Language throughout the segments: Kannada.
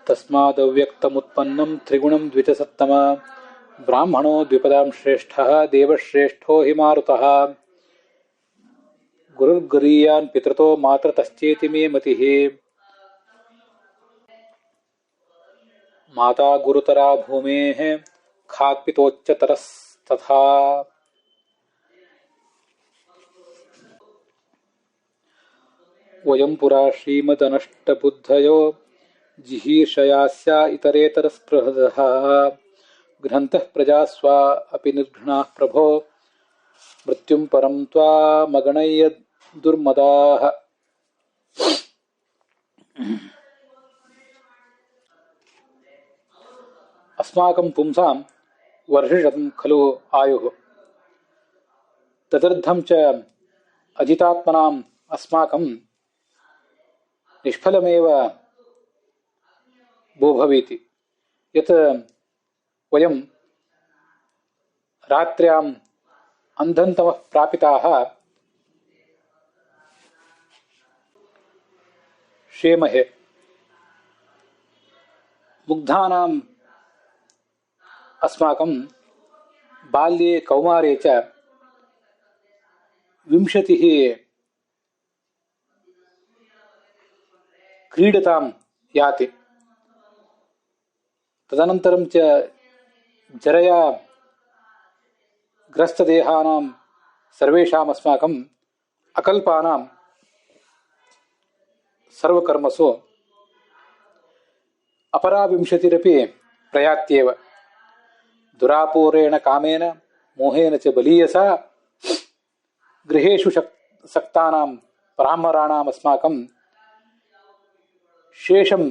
ತಸ್ಮಾದವ್ಯಕ್ತಮುತ್ಪನ್ನಂ ತ್ರಿಗುಣಂ ದ್ವಿಜಸತ್ತಮ ಬ್ರಾಹ್ಮಣೋ ದ್ವಿಪದಾಂ ಶ್ರೇಷ್ಠಃ ದೇವಶ್ರೇಷ್ಠೋ ಹಿ ಮಾರುತಃ ಗುರುರ್ಗರೀಯಾನ್ ಪಿತೃತೋ ಮಾತೃತಶ್ಚೇತಿ ಮೇ ಮತಿಃ ಮಾತಾ ಗುರುತರಾ ಭೂಮೇಃ ಖಾತ್ಪಿತೋಚ್ಚತರಸ್ತಥಾ ವಯಂ ಪುರಾ ಶ್ರೀಮದನಷ್ಟಬುದ್ಧಯೋ ಜಿಹೀರ್ಷಯಾಸ್ಯ ಇತರೇತರಸ್ಪೃಹದಃ ಗ್ರಂಥಃ ಪ್ರಜಾಸ್ವ ಅಪಿ ನಿರ್ಘ್ನಾಃ ಪ್ರಭೋ ಮೃತ್ಯುಂ ಪರಂ ತ್ವಾಮಗಣಯ್ಯ ದುರ್ಮದಾಃ. ಅಸ್ಮಾಕಂ ಪುಂಸಾಂ ವರ್ಷಶತಂ ಖಲು ಆಯುಃ ತದರ್ಥಂ ಚ ಅಜಿತಾತ್ಮನಾಂ ಅಸ್ಮಾಕಂ ನಿಷ್ಫಲಮೇವ ಭೂಭವೀತಿ ಯತ್ ವಯಂ ರಾತ್ರ್ಯಾಂ ಅಂಧಂತಮಃ ಪ್ರಾಪಿತಾಃ ಕ್ಷೇಮಹೆ ಮುಗ್ಧಾನಾಂ ಅಸ್ಮಾಕಂ ಬಾಲ್ಯೆ ಕೌಮಾರೆ ಚ 20 ಕ್ರೀಡತಾಂ ಯಾತಿ ತದನಂತರಂ ಚ ಜರಯಾ ಗ್ರಸ್ತದೇಹಾನಾಂ ಸರ್ವೇಷಾಂ ಅಸ್ಮಾಕಂ ಅಕಲ್ಪಾನಾಂ ಸರ್ವಕರ್ಮಸು ಅಪರಾ 20 ಪ್ರಯಾತ್ಯೇವ ದುರಾಪೂರೇಣ ಕಾಮೇನ ಮೋಹೇನ ಚ ಬಲೀಯಸಾ ಗೃಹೇಷು ಸಕ್ತಾನಾಂ ಬ್ರಾಹ್ಮರಾಣಾಂ ಅಸ್ಮಾಕಂ ಶೇಷಂ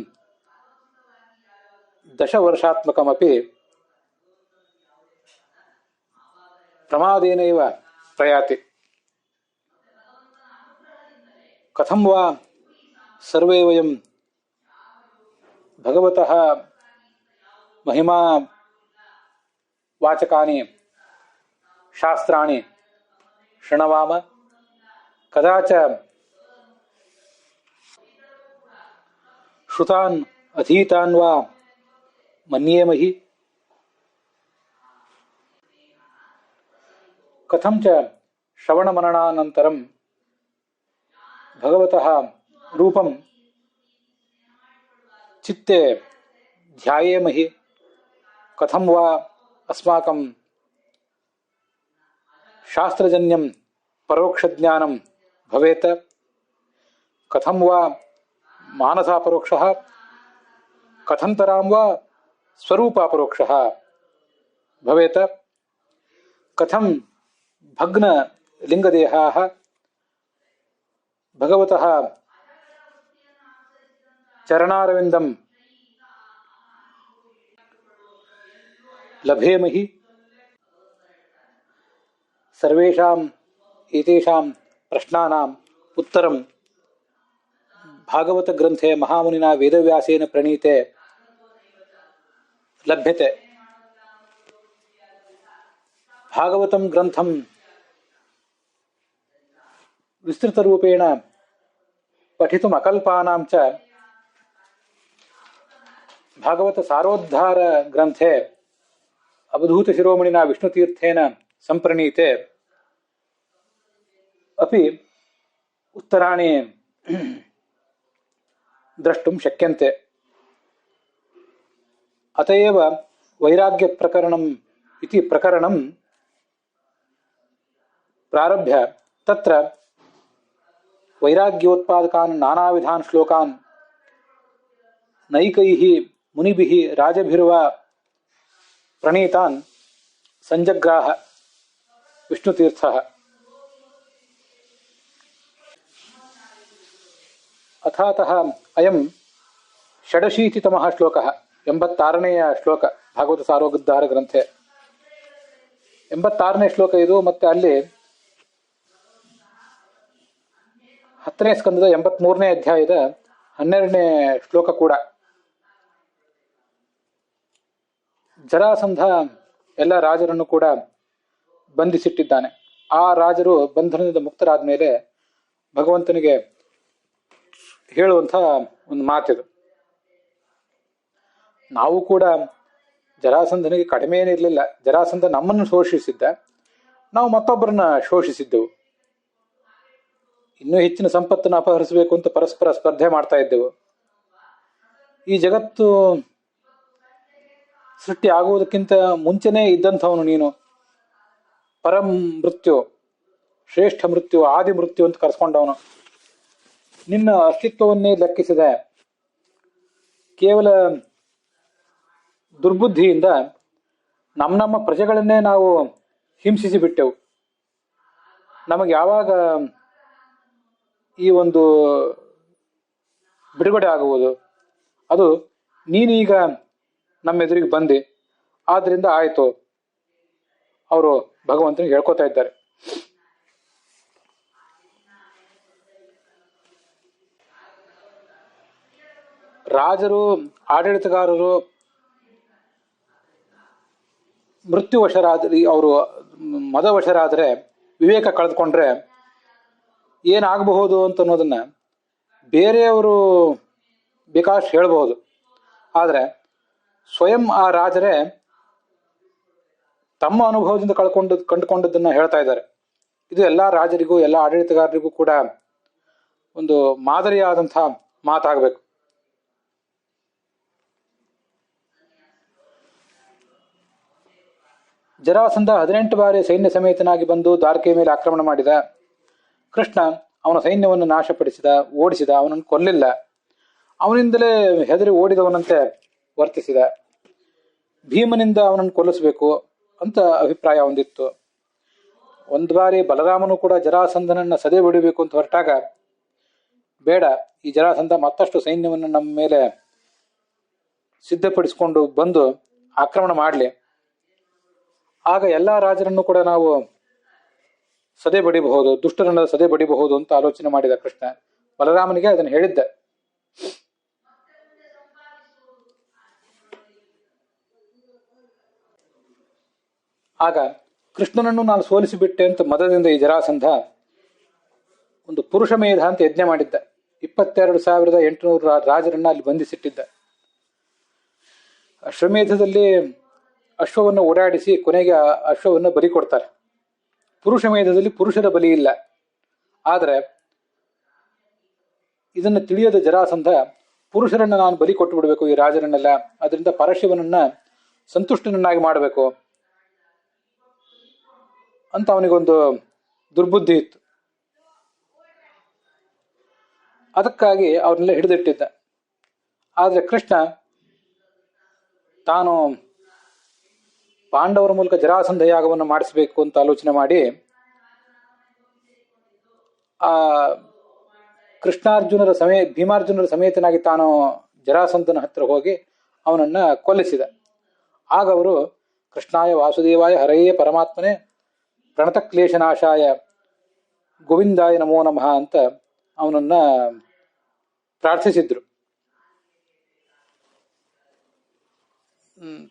10 ವರ್ಷಾತ್ಮಕಮಪಿ ಪ್ರಮಾದೇನೈವ ಪ್ರಯಾತಿ. ಕಥಂ ವಾ ಸರ್ವೇ ವಯಂ ಭಗವತಃ ಮಹಿಮಾ ವಾಚಕಾನಿ ಶಾಸ್ತ್ರಾಣಿ ಶೃಣವಾಮ ಕದಾಚ ಶ್ರುತಾನ್ ಅಧೀತಾನ್ ವಾ ಮನ್ಯೇಮಹಿ ಕಥಂ ಚ ಶ್ರವಣಮನನಾನಂತರಂ ಭಗವತಃ ರೂಪಂ ಚಿತ್ತೆ ಧ್ಯಾಯೇಮಹಿ ಕಥಂ ವಾ ಅಸ್ಮಾಕಂ ಶಾಸ್ತ್ರಜನ್ಯಂ ಪರೋಕ್ಷಜ್ಞಾನಂ ಭವೇತ್ ಕಥಂ ವಾ ಮಾನಸಾಪರೋಕ್ಷಃ ಕಥಂತರಾಂ ವಾ ಸ್ವರೂಪಾಪರೋಕ್ಷಃ ಭವೇತ್ ಕಥಂ ಭಗ್ನ ಲಿಂಗದೇಹಾಃ ಭಗವತಃ ಚರಣಾರವಿಂದಂ ಲಭೇಮಹಿ. ಸರ್ವೇಷಾಂ ಏತೇಷಾಂ ಪ್ರಶ್ನಾನಾಂ ಉತ್ತರಂ ಭಾಗವತ ಗ್ರಂಥೆ ಮಹಾಮುನಿನಾ ವೇದವ್ಯಾಸೇನ ಪ್ರಣೀತೆ ಲಭ್ಯತೆ. ಭಾಗವತಂ ಗ್ರಂಥಂ ವಿಸ್ತೃತರೂಪೇಣ ಪಠಿತುಂ ಅಕಲ್ಪಾನಾಂ ಚ ಭಾಗವತ ಸಾರೋದ್ಧಾರ ಗ್ರಂಥೆ ಅವಧೂತ ಶಿರೋಮಣಿನಾ ವಿಷ್ಣುತೀರ್ಥೇನ ಸಂಪ್ರಣೀತೆ ಅಪಿ ಉತ್ತರಾಣಿ ದ್ರಷ್ಟುಂ ಶಕ್ಯಂತೆ. ಅತಯೇವ ವೈರಾಗ್ಯ ಪ್ರಕರಣಂ ಇತಿ ಪ್ರಕರಣಂ ಪ್ರಾರಭ್ಯ ತತ್ರ ವೈರಾಗ್ಯೋತ್ಪಾದಕಾನ್ ನಾನಾವಿಧಾನ್ ಶ್ಲೋಕಾನ್ ನೈಕೈಃ ಮುನಿಭಿಃ ರಾಜಭಿರ್ವಾ ಪ್ರಣೀತಾನ್ ಸಂಜಗ್ರಾಹ ವಿಷ್ಣುತೀರ್ಥಃ. ಅಥಾತಃ ಅಯಂ ಷಡಶೀತಿತಮಃ ಶ್ಲೋಕಃ 86ನೇಯ ಶ್ಲೋಕ ಭಾಗವತ ಸಾರೋದ್ಧಾರ ಗ್ರಂಥೆ 86ನೇ ಶ್ಲೋಕ ಇದು. ಮತ್ತೆ ಅಲ್ಲಿ 10ನೇ ಸ್ಕಂದದ 83ನೇ ಅಧ್ಯಾಯದ 12ನೇ ಶ್ಲೋಕ ಕೂಡ. ಜರಾಸಂಧ ಎಲ್ಲ ರಾಜರನ್ನು ಕೂಡ ಬಂಧಿಸಿಟ್ಟಿದ್ದಾನೆ. ಆ ರಾಜರು ಬಂಧನದಿಂದ ಮುಕ್ತರಾದ ಮೇಲೆ ಭಗವಂತನಿಗೆ ಹೇಳುವಂಥ ಒಂದು ಮಾತಿದು. ನಾವು ಕೂಡ ಜರಾಸಂಧನಿಗೆ ಕಡಿಮೆ ಏನಿರಲಿಲ್ಲ. ಜರಾಸಂಧ ನಮ್ಮನ್ನು ಶೋಷಿಸಿದ್ದ, ನಾವು ಮತ್ತೊಬ್ಬರನ್ನ ಶೋಷಿಸಿದ್ದೆವು. ಇನ್ನೂ ಹೆಚ್ಚಿನ ಸಂಪತ್ತನ್ನು ಅಪಹರಿಸಬೇಕು ಅಂತ ಪರಸ್ಪರ ಸ್ಪರ್ಧೆ ಮಾಡ್ತಾ ಇದ್ದೆವು. ಈ ಜಗತ್ತು ಸೃಷ್ಟಿ ಆಗುವುದಕ್ಕಿಂತ ಮುಂಚೆನೇ ಇದ್ದಂಥವನು ನೀನು. ಪರಂ ಮೃತ್ಯು, ಶ್ರೇಷ್ಠ ಮೃತ್ಯು, ಆದಿ ಮೃತ್ಯು ಅಂತ ಕರೆಸ್ಕೊಂಡವನು. ನಿನ್ನ ಅಸ್ತಿತ್ವವನ್ನೇ ಲೆಕ್ಕಿಸಿದೆ. ಕೇವಲ ದುರ್ಬುದ್ಧಿಯಿಂದ ನಮ್ಮ ಪ್ರಜೆಗಳನ್ನೇ ನಾವು ಹಿಂಸಿಸಿ ಬಿಟ್ಟೆವು. ನಮಗೆ ಯಾವಾಗ ಈ ಒಂದು ಬಿಡುಗಡೆ ಆಗುವುದು? ಅದು ನೀನೀಗ ನಮ್ಮೆದುರಿಗೆ ಬಂದೆ, ಆದ್ರಿಂದ ಆಯಿತು. ಅವರು ಭಗವಂತನಿಗೆ ಹೇಳ್ಕೊತಾ ಇದ್ದಾರೆ. ರಾಜರು, ಆಡಳಿತಗಾರರು ಮೃತ್ಯುವಶರಾದ್ರಿ, ಅವರು ಮದವಶರಾದರೆ, ವಿವೇಕ ಕಳೆದುಕೊಂಡ್ರೆ ಏನಾಗಬಹುದು ಅಂತ ಅನ್ನೋದನ್ನ ಬೇರೆಯವರು ಬೇಕಾಷ್ಟು ಹೇಳಬಹುದು. ಆದರೆ ಸ್ವಯಂ ಆ ರಾಜರೇ ತಮ್ಮ ಅನುಭವದಿಂದ ಕಂಡುಕೊಂಡದ್ದನ್ನ ಹೇಳ್ತಾ ಇದ್ದಾರೆ. ಇದು ಎಲ್ಲ ರಾಜರಿಗೂ, ಎಲ್ಲ ಆಡಳಿತಗಾರರಿಗೂ ಕೂಡ ಒಂದು ಮಾದರಿಯಾದಂತಹ ಮಾತಾಗಬೇಕು. ಜರಾಸಂಧ 18 ಬಾರಿ ಸೈನ್ಯ ಸಮೇತನಾಗಿ ಬಂದು ದ್ವಾರಕೆಯ ಮೇಲೆ ಆಕ್ರಮಣ ಮಾಡಿದ. ಕೃಷ್ಣ ಅವನ ಸೈನ್ಯವನ್ನು ನಾಶಪಡಿಸಿದ, ಓಡಿಸಿದ, ಅವನನ್ನು ಕೊಲ್ಲಿಲ್ಲ. ಅವನಿಂದಲೇ ಹೆದರಿ ಓಡಿದವನಂತೆ ವರ್ತಿಸಿದ. ಭೀಮನಿಂದ ಅವನನ್ನು ಕೊಲ್ಲಿಸಬೇಕು ಅಂತ ಅಭಿಪ್ರಾಯ ಹೊಂದಿತ್ತು. ಒಂದು ಬಾರಿ ಬಲರಾಮನು ಕೂಡ ಜರಾಸಂಧನನ್ನ ಸದೆ ಬಡಿಬೇಕು ಅಂತ ಹೊರಟಾಗ, ಬೇಡ, ಈ ಜರಾಸಂಧ ಮತ್ತಷ್ಟು ಸೈನ್ಯವನ್ನು ನಮ್ಮ ಮೇಲೆ ಸಿದ್ಧಪಡಿಸಿಕೊಂಡು ಬಂದು ಆಕ್ರಮಣ ಮಾಡಲಿ, ಆಗ ಎಲ್ಲಾ ರಾಜರನ್ನು ಕೂಡ ನಾವು ಸದೆ ಬಡಿಬಹುದು, ದುಷ್ಟರನ್ನ ಸದೆ ಬಡಿಬಹುದು ಅಂತ ಆಲೋಚನೆ ಮಾಡಿದ ಕೃಷ್ಣ. ಬಲರಾಮನಿಗೆ ಅದನ್ನು ಹೇಳಿದ್ದ. ಆಗ ಕೃಷ್ಣನನ್ನು ನಾನು ಸೋಲಿಸಿಬಿಟ್ಟೆ ಅಂತ ಮದದಿಂದ ಈ ಜರಾಸಂಧ ಒಂದು ಪುರುಷ ಮೇಧ ಅಂತ ಯಜ್ಞ ಮಾಡಿದ್ದ. 22,800 ರಾಜರನ್ನ ಅಲ್ಲಿ ಬಂಧಿಸಿಟ್ಟಿದ್ದ. ಅಶ್ವಮೇಧದಲ್ಲಿ ಅಶ್ವವನ್ನು ಓಡಾಡಿಸಿ ಕೊನೆಗೆ ಅಶ್ವವನ್ನು ಬಲಿ ಕೊಡ್ತಾರೆ. ಪುರುಷ ಮೇಧದಲ್ಲಿ ಪುರುಷರ ಬಲಿ ಇಲ್ಲ. ಆದರೆ ಇದನ್ನು ತಿಳಿಯದ ಜರಾಸಂಧ, ಪುರುಷರನ್ನ ನಾನು ಬಲಿ ಕೊಟ್ಟು ಬಿಡಬೇಕು ಈ ರಾಜರನ್ನೆಲ್ಲ, ಅದರಿಂದ ಪರಶಿವನನ್ನ ಸಂತುಷ್ಟನನ್ನಾಗಿ ಮಾಡಬೇಕು ಅಂತ ಅವನಿಗೊಂದು ದುರ್ಬುದ್ಧಿ ಇತ್ತು. ಅದಕ್ಕಾಗಿ ಅವ್ರನ್ನೆಲ್ಲ ಹಿಡಿದಿಟ್ಟಿದ್ದ. ಆದರೆ ಕೃಷ್ಣ ತಾನು ಪಾಂಡವರ ಮೂಲಕ ಜರಾಸಂಧ ಯಾಗವನ್ನು ಮಾಡಿಸಬೇಕು ಅಂತ ಆಲೋಚನೆ ಮಾಡಿ ಆ ಕೃಷ್ಣಾರ್ಜುನರ ಭೀಮಾರ್ಜುನರ ಸಮೇತನಾಗಿ ತಾನು ಜರಾಸಂಧನ ಹತ್ರ ಹೋಗಿ ಅವನನ್ನ ಕೊಲ್ಲಿಸಿದ. ಆಗ ಅವರು ಕೃಷ್ಣಾಯ ವಾಸುದೇವಾಯ ಹರಯೇ ಪರಮಾತ್ಮನೇ ಪ್ರಣತ ಕ್ಲೇಶನಾಶಾಯ ಗೋವಿಂದಾಯ ನಮೋ ನಮಃ ಅಂತ ಅವನನ್ನ ಪ್ರಾರ್ಥಿಸಿದ್ರು.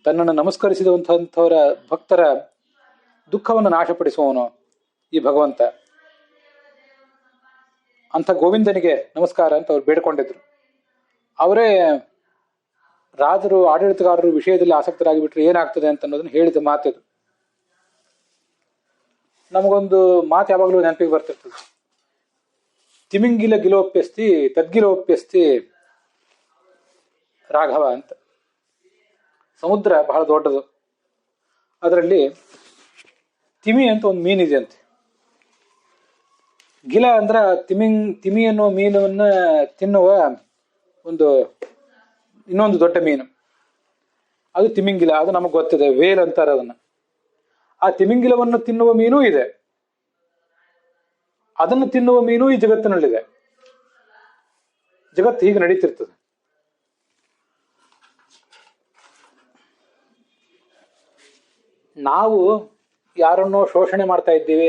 ತನ್ನನ್ನು ನಮಸ್ಕರಿಸಿದಂಥವರ ಭಕ್ತರ ದುಃಖವನ್ನು ನಾಶಪಡಿಸುವವನು ಈ ಭಗವಂತ. ಅಂಥ ಗೋವಿಂದನಿಗೆ ನಮಸ್ಕಾರ ಅಂತ ಅವ್ರು ಬೇಡ್ಕೊಂಡಿದ್ರು. ಅವರೇ ರಾಜರು, ಆಡಳಿತಗಾರರು ವಿಷಯದಲ್ಲಿ ಆಸಕ್ತರಾಗಿ ಬಿಟ್ರೆ ಏನಾಗ್ತದೆ ಅಂತ ಅನ್ನೋದನ್ನ ಹೇಳಿದ ಮಾತಿದು. ನಮಗೊಂದು ಮಾತು ಯಾವಾಗಲೂ ನೆನಪಿಗೆ ಬರ್ತಿರ್ತದೆ. ತಿಮಿಂಗಿಲ ಗಿಲೋಪ್ಯಸ್ತಿ ತದ್ಗಿಲೋಪ್ಯಸ್ತಿ ರಾಘವ ಅಂತ. ಸಮುದ್ರ ಬಹಳ ದೊಡ್ಡದು, ಅದರಲ್ಲಿ ತಿಮಿ ಅಂತ ಒಂದು ಮೀನಿದೆ ಅಂತೆ. ಗಿಲ ಅಂದ್ರ ತಿಮಿ ಅನ್ನುವ ಮೀನನ್ನ ತಿನ್ನುವ ಇನ್ನೊಂದು ದೊಡ್ಡ ಮೀನು, ಅದು ತಿಮಿಂಗಿಲ. ಅದು ನಮಗೆ ಗೊತ್ತಿದೆ, ವೇಲ್ ಅಂತಾರೆ ಅದನ್ನ. ಆ ತಿಮಿಂಗಿಲವನ್ನು ತಿನ್ನುವ ಮೀನೂ ಇದೆ, ಅದನ್ನು ತಿನ್ನುವ ಮೀನು ಈ ಜಗತ್ತಿನಲ್ಲಿದೆ. ಜಗತ್ತು ಹೀಗೆ ನಡೀತಿರ್ತದೆ. ನಾವು ಯಾರನ್ನೋ ಶೋಷಣೆ ಮಾಡ್ತಾ ಇದ್ದೀವಿ,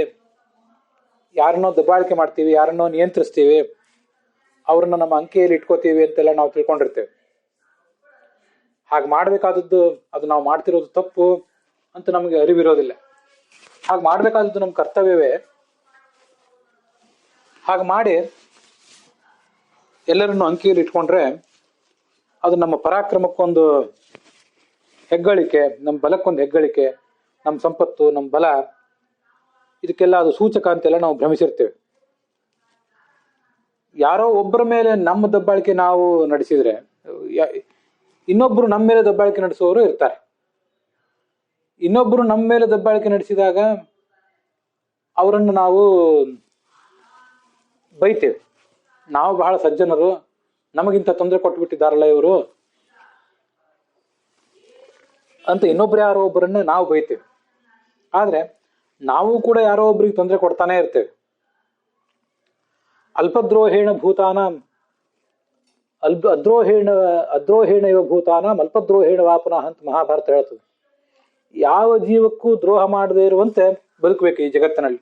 ಯಾರನ್ನೋ ದಬ್ಬಾಳಿಕೆ ಮಾಡ್ತೀವಿ, ಯಾರನ್ನೋ ನಿಯಂತ್ರಿಸ್ತೀವಿ, ಅವ್ರನ್ನ ನಮ್ಮ ಅಂಕೆಯಲ್ಲಿ ಇಟ್ಕೋತೀವಿ ಅಂತೆಲ್ಲ ನಾವು ತಿಳ್ಕೊಂಡಿರ್ತೇವೆ. ಹಾಗೆ ಮಾಡ್ಬೇಕಾದದ್ದು, ಅದು ನಾವು ಮಾಡ್ತಿರೋದು ತಪ್ಪು ಅಂತ ನಮಗೆ ಅರಿವಿರೋದಿಲ್ಲ. ಹಾಗೆ ಮಾಡ್ಬೇಕಾದದ್ದು ನಮ್ಮ ಕರ್ತವ್ಯವೇ. ಹಾಗೆ ಮಾಡಿ ಎಲ್ಲರನ್ನು ಅಂಕೆಯಲ್ಲಿ ಇಟ್ಕೊಂಡ್ರೆ ಅದು ನಮ್ಮ ಪರಾಕ್ರಮಕ್ಕೊಂದು ಹೆಗ್ಗಳಿಕೆ, ನಮ್ಮ ಬಲಕ್ಕೊಂದು ಹೆಗ್ಗಳಿಕೆ, ನಮ್ಮ ಸಂಪತ್ತು, ನಮ್ಮ ಬಲ, ಇದಕ್ಕೆಲ್ಲ ಅದು ಸೂಚಕ ಅಂತೆಲ್ಲ ನಾವು ಭ್ರಮಿಸಿರ್ತೇವೆ. ಯಾರೋ ಒಬ್ಬರ ಮೇಲೆ ನಮ್ಮ ದಬ್ಬಾಳಿಕೆ ನಾವು ನಡೆಸಿದ್ರೆ ಇನ್ನೊಬ್ರು ನಮ್ಮ ಮೇಲೆ ದಬ್ಬಾಳಿಕೆ ನಡೆಸುವವರು ಇರ್ತಾರೆ. ಇನ್ನೊಬ್ರು ನಮ್ಮ ಮೇಲೆ ದಬ್ಬಾಳಿಕೆ ನಡೆಸಿದಾಗ ಅವರನ್ನು ನಾವು ಬೈತೇವೆ. ನಾವು ಬಹಳ ಸಜ್ಜನರು, ನಮಗಿಂತ ತೊಂದರೆ ಕೊಟ್ಟುಬಿಟ್ಟಿದ್ದಾರಲ್ಲ ಇವರು ಅಂತ ಇನ್ನೊಬ್ರು ಯಾರೋ ಒಬ್ಬರನ್ನ ನಾವು ಬೈತೇವೆ. ಆದ್ರೆ ನಾವು ಕೂಡ ಯಾರೋ ಒಬ್ರಿಗೆ ತೊಂದರೆ ಕೊಡ್ತಾನೆ ಇರ್ತೇವೆ. ಅಲ್ಪದ್ರೋಹೇಣ ಭೂತಾನ ಅದ್ರೋಹೇಣ ಇವ ಭೂತಾನ ಅಲ್ಪದ್ರೋಹೇಣ ವಾಪನ ಅಂತ ಮಹಾಭಾರತ ಹೇಳ್ತದೆ. ಯಾವ ಜೀವಕ್ಕೂ ದ್ರೋಹ ಮಾಡದೇ ಇರುವಂತೆ ಬದುಕಬೇಕು ಈ ಜಗತ್ತಿನಲ್ಲಿ.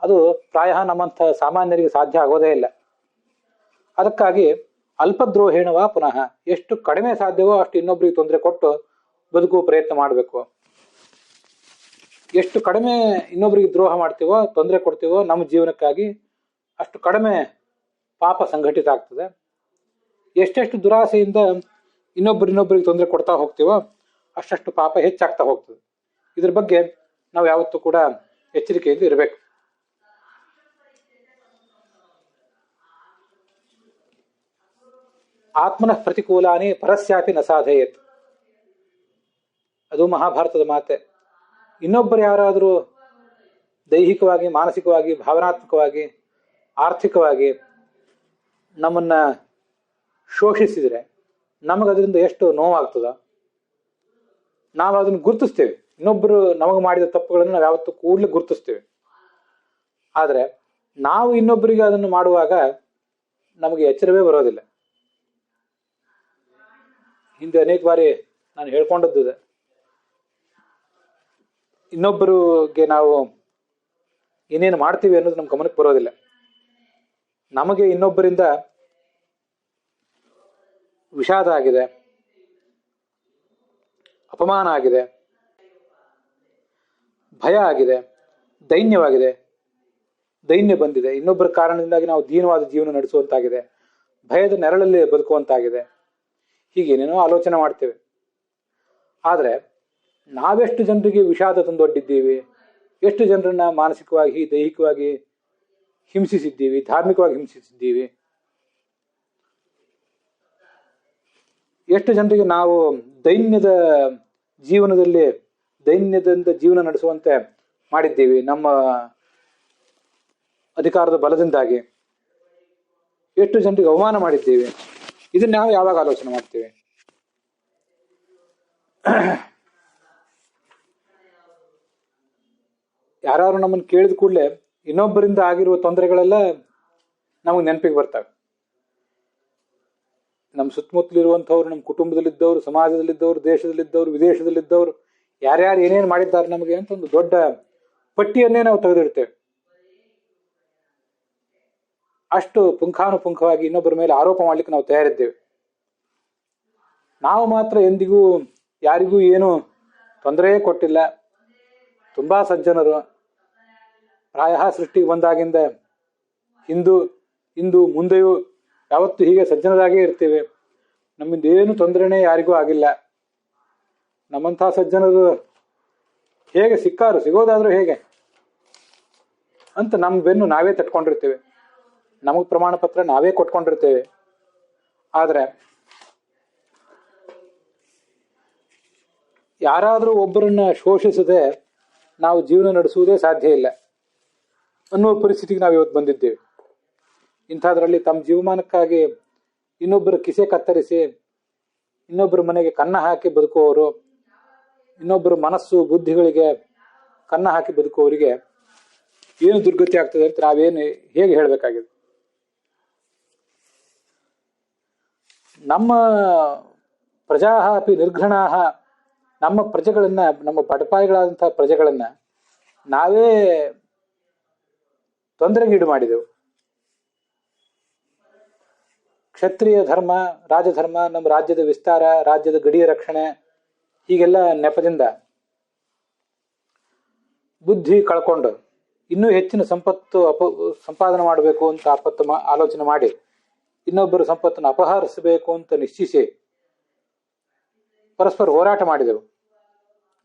ಅದು ಪ್ರಾಯ ನಮ್ಮಂಥ ಸಾಮಾನ್ಯರಿಗೆ ಸಾಧ್ಯ ಆಗೋದೇ ಇಲ್ಲ. ಅದಕ್ಕಾಗಿ ಅಲ್ಪದ್ರೋಹೇಣವಾ ಪುನಃ, ಎಷ್ಟು ಕಡಿಮೆ ಸಾಧ್ಯವೋ ಅಷ್ಟು ಇನ್ನೊಬ್ರಿಗೆ ತೊಂದರೆ ಕೊಟ್ಟು ಬದುಕುವ ಪ್ರಯತ್ನ ಮಾಡಬೇಕು. ಎಷ್ಟು ಕಡಿಮೆ ಇನ್ನೊಬ್ರಿಗೆ ದ್ರೋಹ ಮಾಡ್ತೀವೋ, ತೊಂದರೆ ಕೊಡ್ತೀವೋ ನಮ್ಮ ಜೀವನಕ್ಕಾಗಿ, ಅಷ್ಟು ಕಡಿಮೆ ಪಾಪ ಸಂಘಟಿತ ಆಗ್ತದೆ. ಎಷ್ಟೆಷ್ಟು ದುರಾಸೆಯಿಂದ ಇನ್ನೊಬ್ಬರಿಗೆ ತೊಂದರೆ ಕೊಡ್ತಾ ಹೋಗ್ತೀವೋ ಅಷ್ಟಷ್ಟು ಪಾಪ ಹೆಚ್ಚಾಗ್ತಾ ಹೋಗ್ತದೆ. ಇದ್ರ ಬಗ್ಗೆ ನಾವು ಯಾವತ್ತೂ ಕೂಡ ಎಚ್ಚರಿಕೆಯಿಂದ ಇರಬೇಕು. ಆತ್ಮನಃ ಪ್ರತಿಕೂಲಾನಿ ಪರಸ್ಯಾಪಿ ನ ಸಾಧಯೇತ್, ಅದು ಮಹಾಭಾರತದ ಮಾತೆ. ಇನ್ನೊಬ್ಬರು ಯಾರಾದರೂ ದೈಹಿಕವಾಗಿ, ಮಾನಸಿಕವಾಗಿ, ಭಾವನಾತ್ಮಕವಾಗಿ, ಆರ್ಥಿಕವಾಗಿ ನಮ್ಮನ್ನ ಶೋಷಿಸಿದರೆ ನಮಗದರಿಂದ ಎಷ್ಟು ನೋವಾಗ್ತದ. ನಾವು ಅದನ್ನು ಗುರುತಿಸ್ತೇವೆ. ಇನ್ನೊಬ್ಬರು ನಮಗೆ ಮಾಡಿದ ತಪ್ಪುಗಳನ್ನು ನಾವು ಯಾವತ್ತೂ ಕೂಡಲೇ ಗುರುತಿಸ್ತೇವೆ. ಆದರೆ ನಾವು ಇನ್ನೊಬ್ಬರಿಗೆ ಅದನ್ನು ಮಾಡುವಾಗ ನಮಗೆ ಎಚ್ಚರವೇ ಬರೋದಿಲ್ಲ. ಹಿಂದೆ ಅನೇಕ ಬಾರಿ ನಾನು ಹೇಳ್ಕೊಂಡದ್ದು, ಇನ್ನೊಬ್ಬರಿಗೆ ನಾವು ಏನೇನು ಮಾಡ್ತೀವಿ ಅನ್ನೋದು ನಮ್ಮ ಗಮನಕ್ಕೆ ಬರೋದಿಲ್ಲ. ನಮಗೆ ಇನ್ನೊಬ್ಬರಿಂದ ವಿಷಾದ ಆಗಿದೆ, ಅಪಮಾನ ಆಗಿದೆ, ಭಯ ಆಗಿದೆ, ದೈನ್ಯ ಬಂದಿದೆ. ಇನ್ನೊಬ್ಬರ ಕಾರಣದಿಂದಾಗಿ ನಾವು ದೀನವಾದ ಜೀವನ ನಡೆಸುವಂತಾಗಿದೆ, ಭಯದ ನೆರಳಲ್ಲಿ ಬದುಕುವಂತಾಗಿದೆ. ಹೀಗೇನೇನೋ ಆಲೋಚನೆ ಮಾಡ್ತೇವೆ. ಆದರೆ ನಾವೆಷ್ಟು ಜನರಿಗೆ ವಿಷಾದ ತಂದೊಡ್ಡಿದ್ದೀವಿ, ಎಷ್ಟು ಜನರನ್ನ ಮಾನಸಿಕವಾಗಿ, ದೈಹಿಕವಾಗಿ ಹಿಂಸಿಸಿದ್ದೀವಿ, ಧಾರ್ಮಿಕವಾಗಿ ಹಿಂಸಿಸಿದ್ದೀವಿ, ಎಷ್ಟು ಜನರಿಗೆ ನಾವು ದೈನ್ಯದಿಂದ ಜೀವನ ನಡೆಸುವಂತೆ ಮಾಡಿದ್ದೀವಿ ನಮ್ಮ ಅಧಿಕಾರದ ಬಲದಿಂದಾಗಿ. ಎಷ್ಟು ಜನರಿಗೆ ಅವಮಾನ ಮಾಡಿದ್ದೀವಿ. ಇದನ್ನ ನಾವು ಯಾವಾಗ ಆಲೋಚನೆ ಮಾಡ್ತೀವಿ? ಯಾರು ನಮ್ಮನ್ನು ಕೇಳಿದ ಕೂಡಲೇ ಇನ್ನೊಬ್ಬರಿಂದ ಆಗಿರುವ ತೊಂದರೆಗಳೆಲ್ಲ ನಮಗೆ ನೆನಪಿಗೆ ಬರ್ತವೆ. ನಮ್ಮ ಸುತ್ತಮುತ್ತಲಿರುವಂಥವ್ರು, ನಮ್ಮ ಕುಟುಂಬದಲ್ಲಿದ್ದವರು, ಸಮಾಜದಲ್ಲಿದ್ದವರು, ದೇಶದಲ್ಲಿದ್ದವರು, ವಿದೇಶದಲ್ಲಿದ್ದವರು, ಯಾರ್ಯಾರು ಏನೇನು ಮಾಡಿದ್ದಾರೆ ನಮಗೆ ಅಂತ ಒಂದು ದೊಡ್ಡ ಪಟ್ಟಿಯನ್ನೇ ನಾವು ತೆಗೆದಿಡ್ತೇವೆ. ಅಷ್ಟು ಪುಂಖಾನುಪುಂಖವಾಗಿ ಇನ್ನೊಬ್ಬರ ಮೇಲೆ ಆರೋಪ ಮಾಡ್ಲಿಕ್ಕೆ ನಾವು ತಯಾರಿದ್ದೇವೆ. ನಾವು ಮಾತ್ರ ಎಂದಿಗೂ ಯಾರಿಗೂ ಏನು ತೊಂದರೆ ಕೊಟ್ಟಿಲ್ಲ, ತುಂಬಾ ಸಜ್ಜನರು. ಪ್ರಾಯ ಸೃಷ್ಟಿಗೆ ಬಂದಾಗಿಂದ ಇಂದು ಮುಂದೆಯೂ ಯಾವತ್ತು ಹೀಗೆ ಸಜ್ಜನರಾಗೇ ಇರ್ತೇವೆ. ನಮ್ಮಿಂದ ಏನು ತೊಂದರೆನೇ ಯಾರಿಗೂ ಆಗಿಲ್ಲ. ನಮ್ಮಂಥ ಸಜ್ಜನರು ಹೇಗೆ ಸಿಗೋದಾದ್ರೂ ಹೇಗೆ ಅಂತ ನಮ್ಮ ಬೆನ್ನು ನಾವೇ ತಟ್ಕೊಂಡಿರ್ತೇವೆ. ನಮಗೆ ಪ್ರಮಾಣ ಪತ್ರ ನಾವೇ ಕೊಟ್ಕೊಂಡಿರ್ತೇವೆ. ಆದರೆ ಯಾರಾದರೂ ಒಬ್ಬರನ್ನ ಶೋಷಿಸದೆ ನಾವು ಜೀವನ ನಡೆಸುವುದೇ ಸಾಧ್ಯ ಇಲ್ಲ ಅನ್ನುವ ಪರಿಸ್ಥಿತಿಗೆ ನಾವು ಇವತ್ತು ಬಂದಿದ್ದೇವೆ. ಇಂಥದ್ರಲ್ಲಿ ತಮ್ಮ ಜೀವಮಾನಕ್ಕಾಗಿ ಇನ್ನೊಬ್ಬರ ಕಿಸೆ ಕತ್ತರಿಸಿ, ಇನ್ನೊಬ್ಬರ ಮನೆಗೆ ಕನ್ನ ಹಾಕಿ ಬದುಕುವವರು, ಇನ್ನೊಬ್ಬರ ಮನಸ್ಸು ಬುದ್ಧಿಗಳಿಗೆ ಕನ್ನ ಹಾಕಿ ಬದುಕುವವರಿಗೆ ಏನು ದುರ್ಗತಿ ಆಗ್ತದೆ ಅಂತ ಹೇಗೆ ಹೇಳಬೇಕಾಗಿದೆ? ನಮ್ಮ ಪ್ರಜಾ ಅಪಿ ನಿರ್ಘೃಣಾ, ನಮ್ಮ ಪ್ರಜೆಗಳನ್ನ, ನಮ್ಮ ಬಡಪಾಯಿಗಳಾದಂತಹ ಪ್ರಜೆಗಳನ್ನ ನಾವೇ ತೊಂದರೆಗೀಡು ಮಾಡಿದೆವು. ಕ್ಷತ್ರಿಯ ಧರ್ಮ, ರಾಜಧರ್ಮ, ನಮ್ಮ ರಾಜ್ಯದ ವಿಸ್ತಾರ, ರಾಜ್ಯದ ಗಡಿಯ ರಕ್ಷಣೆ, ಹೀಗೆಲ್ಲ ನೆಪದಿಂದ ಬುದ್ಧಿ ಕಳ್ಕೊಂಡು ಇನ್ನೂ ಹೆಚ್ಚಿನ ಸಂಪತ್ತು ಸಂಪಾದನೆ ಮಾಡಬೇಕು ಅಂತ ಆಲೋಚನೆ ಮಾಡಿ ಇನ್ನೊಬ್ಬರ ಸಂಪತ್ತನ್ನು ಅಪಹರಿಸಬೇಕು ಅಂತ ನಿಶ್ಚಯಿಸಿ ಪರಸ್ಪರ ಹೋರಾಟ ಮಾಡಿದೆವು.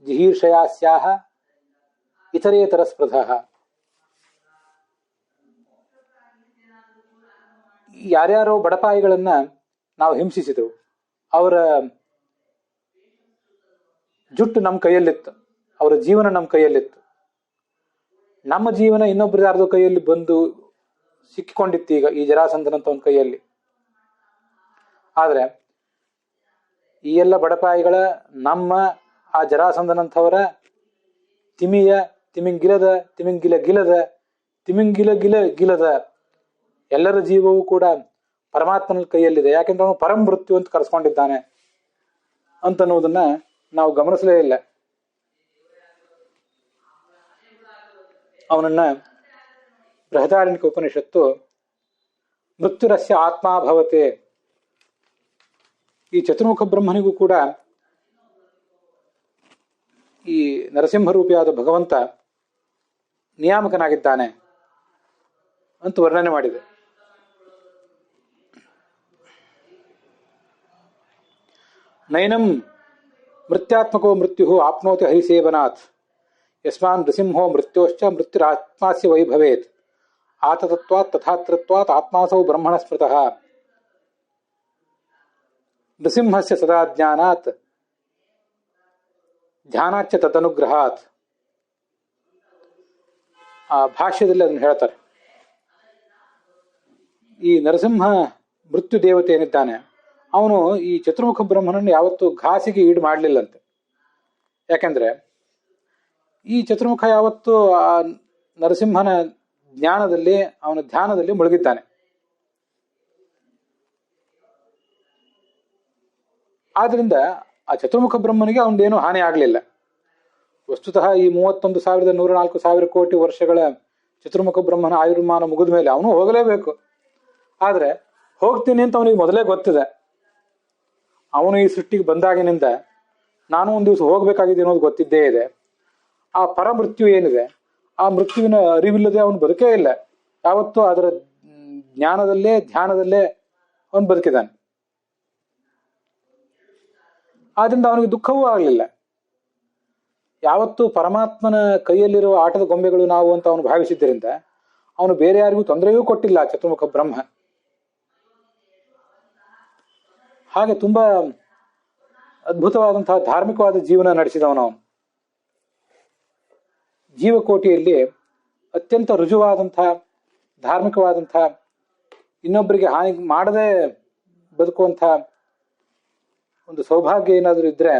ಜಿಹೀರ್ಷಯಾಸ್ಯಾಹ ಇತರೇತರ ಸ್ಪೃಧಃ. ಯಾರ್ಯಾರೋ ಬಡಪಾಯಿಗಳನ್ನ ನಾವು ಹಿಂಸಿಸಿದೆವು. ಅವರ ಜುಟ್ಟು ನಮ್ಮ ಕೈಯಲ್ಲಿತ್ತು, ಅವರ ಜೀವನ ನಮ್ಮ ಕೈಯಲ್ಲಿತ್ತು. ನಮ್ಮ ಜೀವನ ಇನ್ನೊಬ್ಬರ ಯಾರ್ದೋ ಕೈಯಲ್ಲಿ ಬಂದು ಸಿಕ್ಕಿಕೊಂಡಿತ್ತು ಈಗ ಈ ಜರಾಸಂಧನಂತ ಒಂದು ಕೈಯಲ್ಲಿ. ಆದ್ರೆ ಈ ಎಲ್ಲ ಬಡಪಾಯಿಗಳ, ನಮ್ಮ ಆ ಜರಾಸಂಧನಂಥವರ ತಿಮಿಂಗಿಲದ ಎಲ್ಲರ ಜೀವವೂ ಕೂಡ ಪರಮಾತ್ಮನ ಕೈಯಲ್ಲಿದೆ. ಯಾಕೆಂದ್ರೆ ಅವನು ಪರಂ ಮೃತ್ಯು ಅಂತ ಕರೆಸ್ಕೊಂಡಿದ್ದಾನೆ ಅಂತನ್ನುವುದನ್ನ ನಾವು ಗಮನಿಸಲೇ ಇಲ್ಲ. ಅವನನ್ನ ಬೃಹದಾರಣ್ಯಕ ಉಪನಿಷತ್ತು ಮೃತ್ಯುರಸ್ಯ ಆತ್ಮಾ ಭವತೆ, ಈ ಚತುರ್ಮುಖ ಬ್ರಹ್ಮನಿಗೂ ಕೂಡ ಈ ನರಸಿಂಹರೂಪಿಯಾದ ಭಗವಂತ ನಿಯಾಮಕನಾಗಿದ್ದಾನೆ ಅಂತ ವರ್ಣನೆ ಮಾಡಿದೆ. ನೈನಂ ಮೃತ್ಯಾತ್ಮಕೋ ಮೃತ್ಯು ಆಪ್ನೋತಿ ಹರಿಸೇವನಾಥ್ ಯಸ್ಮಾನ್ ನೃಸಿಂಹೋ ಮೃತ್ಯೋಶ್ಚ ಮೃತ್ಯುರಾತ್ಮಾಸ್ಯ ವೈಭವೇತ್ ಆತತತ್ವಾತ್ ತಥಾತ್ರತ್ವಾತ್ ಆತ್ಮಾಸೌ ಬ್ರಹ್ಮಣ ಸ್ಮೃತಃ ನೃಸಿಂಹಸ್ಯ ಸದಾ ಜ್ಞಾನಾತ್ ಧ್ಯಾನಾಚ್ಯ ತದನುಗ್ರಹಾತ್. ಆ ಭಾಷ್ಯದಲ್ಲಿ ಅದನ್ನು ಹೇಳ್ತಾರೆ. ಈ ನರಸಿಂಹ ಮೃತ್ಯು ದೇವತೆ ಏನಿದ್ದಾನೆ ಅವನು ಈ ಚತುರ್ಮುಖ ಬ್ರಹ್ಮನನ್ನು ಯಾವತ್ತೂ ಘಾಸಿಗೆ ಈಡು ಮಾಡಲಿಲ್ಲಂತೆ. ಯಾಕೆಂದ್ರೆ ಈ ಚತುರ್ಮುಖ ಯಾವತ್ತೂ ಆ ನರಸಿಂಹನ ಜ್ಞಾನದಲ್ಲಿ, ಅವನ ಧ್ಯಾನದಲ್ಲಿ ಮುಳುಗಿದ್ದಾನೆ. ಆದ್ರಿಂದ ಆ ಚತುರ್ಮುಖ ಬ್ರಹ್ಮನಿಗೆ ಅವನದೇನೂ ಹಾನಿ ಆಗಲಿಲ್ಲ. ವಸ್ತುತಃ ಈ 31,104 ಕೋಟಿ ವರ್ಷಗಳ ಚತುರ್ಮುಖ ಬ್ರಹ್ಮನ ಆಯುರ್ಮಾನ ಮುಗಿದ ಮೇಲೆ ಅವನು ಹೋಗಲೇಬೇಕು. ಆದ್ರೆ ಹೋಗ್ತೀನಿ ಅಂತ ಅವನಿಗೆ ಮೊದಲೇ ಗೊತ್ತಿದೆ. ಅವನು ಈ ಸೃಷ್ಟಿಗೆ ಬಂದಾಗಿನಿಂದ ನಾನು ಒಂದು ದಿವಸ ಹೋಗ್ಬೇಕಾಗಿದೆ ಅನ್ನೋದು ಗೊತ್ತಿದ್ದೇ ಇದೆ. ಆ ಪರಮೃತ್ಯು ಏನಿದೆ, ಆ ಮೃತ್ಯುವಿನ ಅರಿವಿಲ್ಲದೆ ಅವನು ಬದುಕೇ ಇಲ್ಲ. ಯಾವತ್ತೂ ಅದರ ಜ್ಞಾನದಲ್ಲೇ ಧ್ಯಾನದಲ್ಲೇ ಅವನು ಬದುಕಿದ್ದಾನೆ. ಆದ್ರಿಂದ ಅವನಿಗೆ ದುಃಖವೂ ಆಗಲಿಲ್ಲ. ಯಾವತ್ತೂ ಪರಮಾತ್ಮನ ಕೈಯಲ್ಲಿರುವ ಆಟದ ಗೊಂಬೆಗಳು ನಾವು ಅಂತ ಅವನು ಭಾವಿಸಿದ್ದರಿಂದ ಅವನು ಬೇರೆ ಯಾರಿಗೂ ತೊಂದರೆಯೂ ಕೊಟ್ಟಿಲ್ಲ ಚತುರ್ಮುಖ ಬ್ರಹ್ಮ. ಹಾಗೆ ತುಂಬಾ ಅದ್ಭುತವಾದಂತಹ ಧಾರ್ಮಿಕವಾದ ಜೀವನ ನಡೆಸಿದವನು ಅವನು. ಜೀವಕೋಟಿಯಲ್ಲಿ ಅತ್ಯಂತ ರುಜುವಾದಂತಹ ಧಾರ್ಮಿಕವಾದಂತಹ ಇನ್ನೊಬ್ಬರಿಗೆ ಹಾನಿ ಮಾಡದೆ ಬದುಕುವಂತಹ ಒಂದು ಸೌಭಾಗ್ಯ ಏನಾದರೂ ಇದ್ರೆ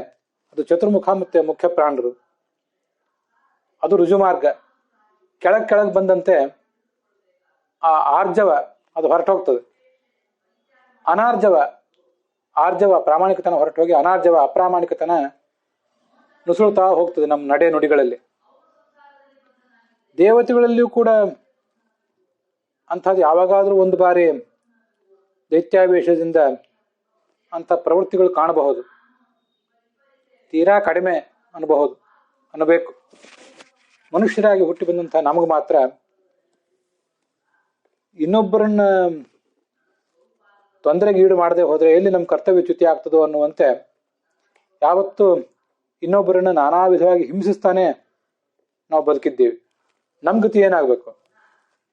ಅದು ಚತುರ್ಮುಖ ಮತ್ತೆ ಮುಖ್ಯ ಪ್ರಾಣರು. ಅದು ರುಜು ಮಾರ್ಗ. ಕೆಳಗ್ ಬಂದಂತೆ ಆ ಆರ್ಜವ ಅದು ಹೊರಟೋಗ್ತದೆ. ಆರ್ಜವ ಪ್ರಾಮಾಣಿಕತನ ಹೊರಟೋಗಿ ಅನಾರ್ಜವ ಅಪ್ರಾಮಾಣಿಕತನ ನುಸುಳುತ್ತಾ ಹೋಗ್ತದೆ ನಮ್ಮ ನಡೆ ನುಡಿಗಳಲ್ಲಿ. ದೇವತೆಗಳಲ್ಲಿಯೂ ಕೂಡ ಅಂಥದ್ದು ಯಾವಾಗಾದ್ರೂ ಒಂದು ಬಾರಿ ದೈತ್ಯಾವೇಶದಿಂದ ಅಂಥ ಪ್ರವೃತ್ತಿಗಳು ಕಾಣಬಹುದು. ತೀರಾ ಕಡಿಮೆ ಅನ್ನಬೇಕು. ಮನುಷ್ಯರಾಗಿ ಹುಟ್ಟಿ ಬಂದಂತಹ ನಮಗೆ ಮಾತ್ರ ಇನ್ನೊಬ್ಬರನ್ನ ತೊಂದರೆಗೆ ಈಡು ಮಾಡದೆ ಹೋದ್ರೆ ಎಲ್ಲಿ ನಮ್ಮ ಕರ್ತವ್ಯ ಚ್ಯುತಿ ಆಗ್ತದೋ ಅನ್ನುವಂತೆ ಯಾವತ್ತೂ ಇನ್ನೊಬ್ಬರನ್ನ ನಾನಾ ವಿಧವಾಗಿ ಹಿಂಸಿಸ್ತಾನೆ ನಾವು ಬದುಕಿದ್ದೀವಿ. ನಮ್ ಗತಿ ಏನಾಗಬೇಕು?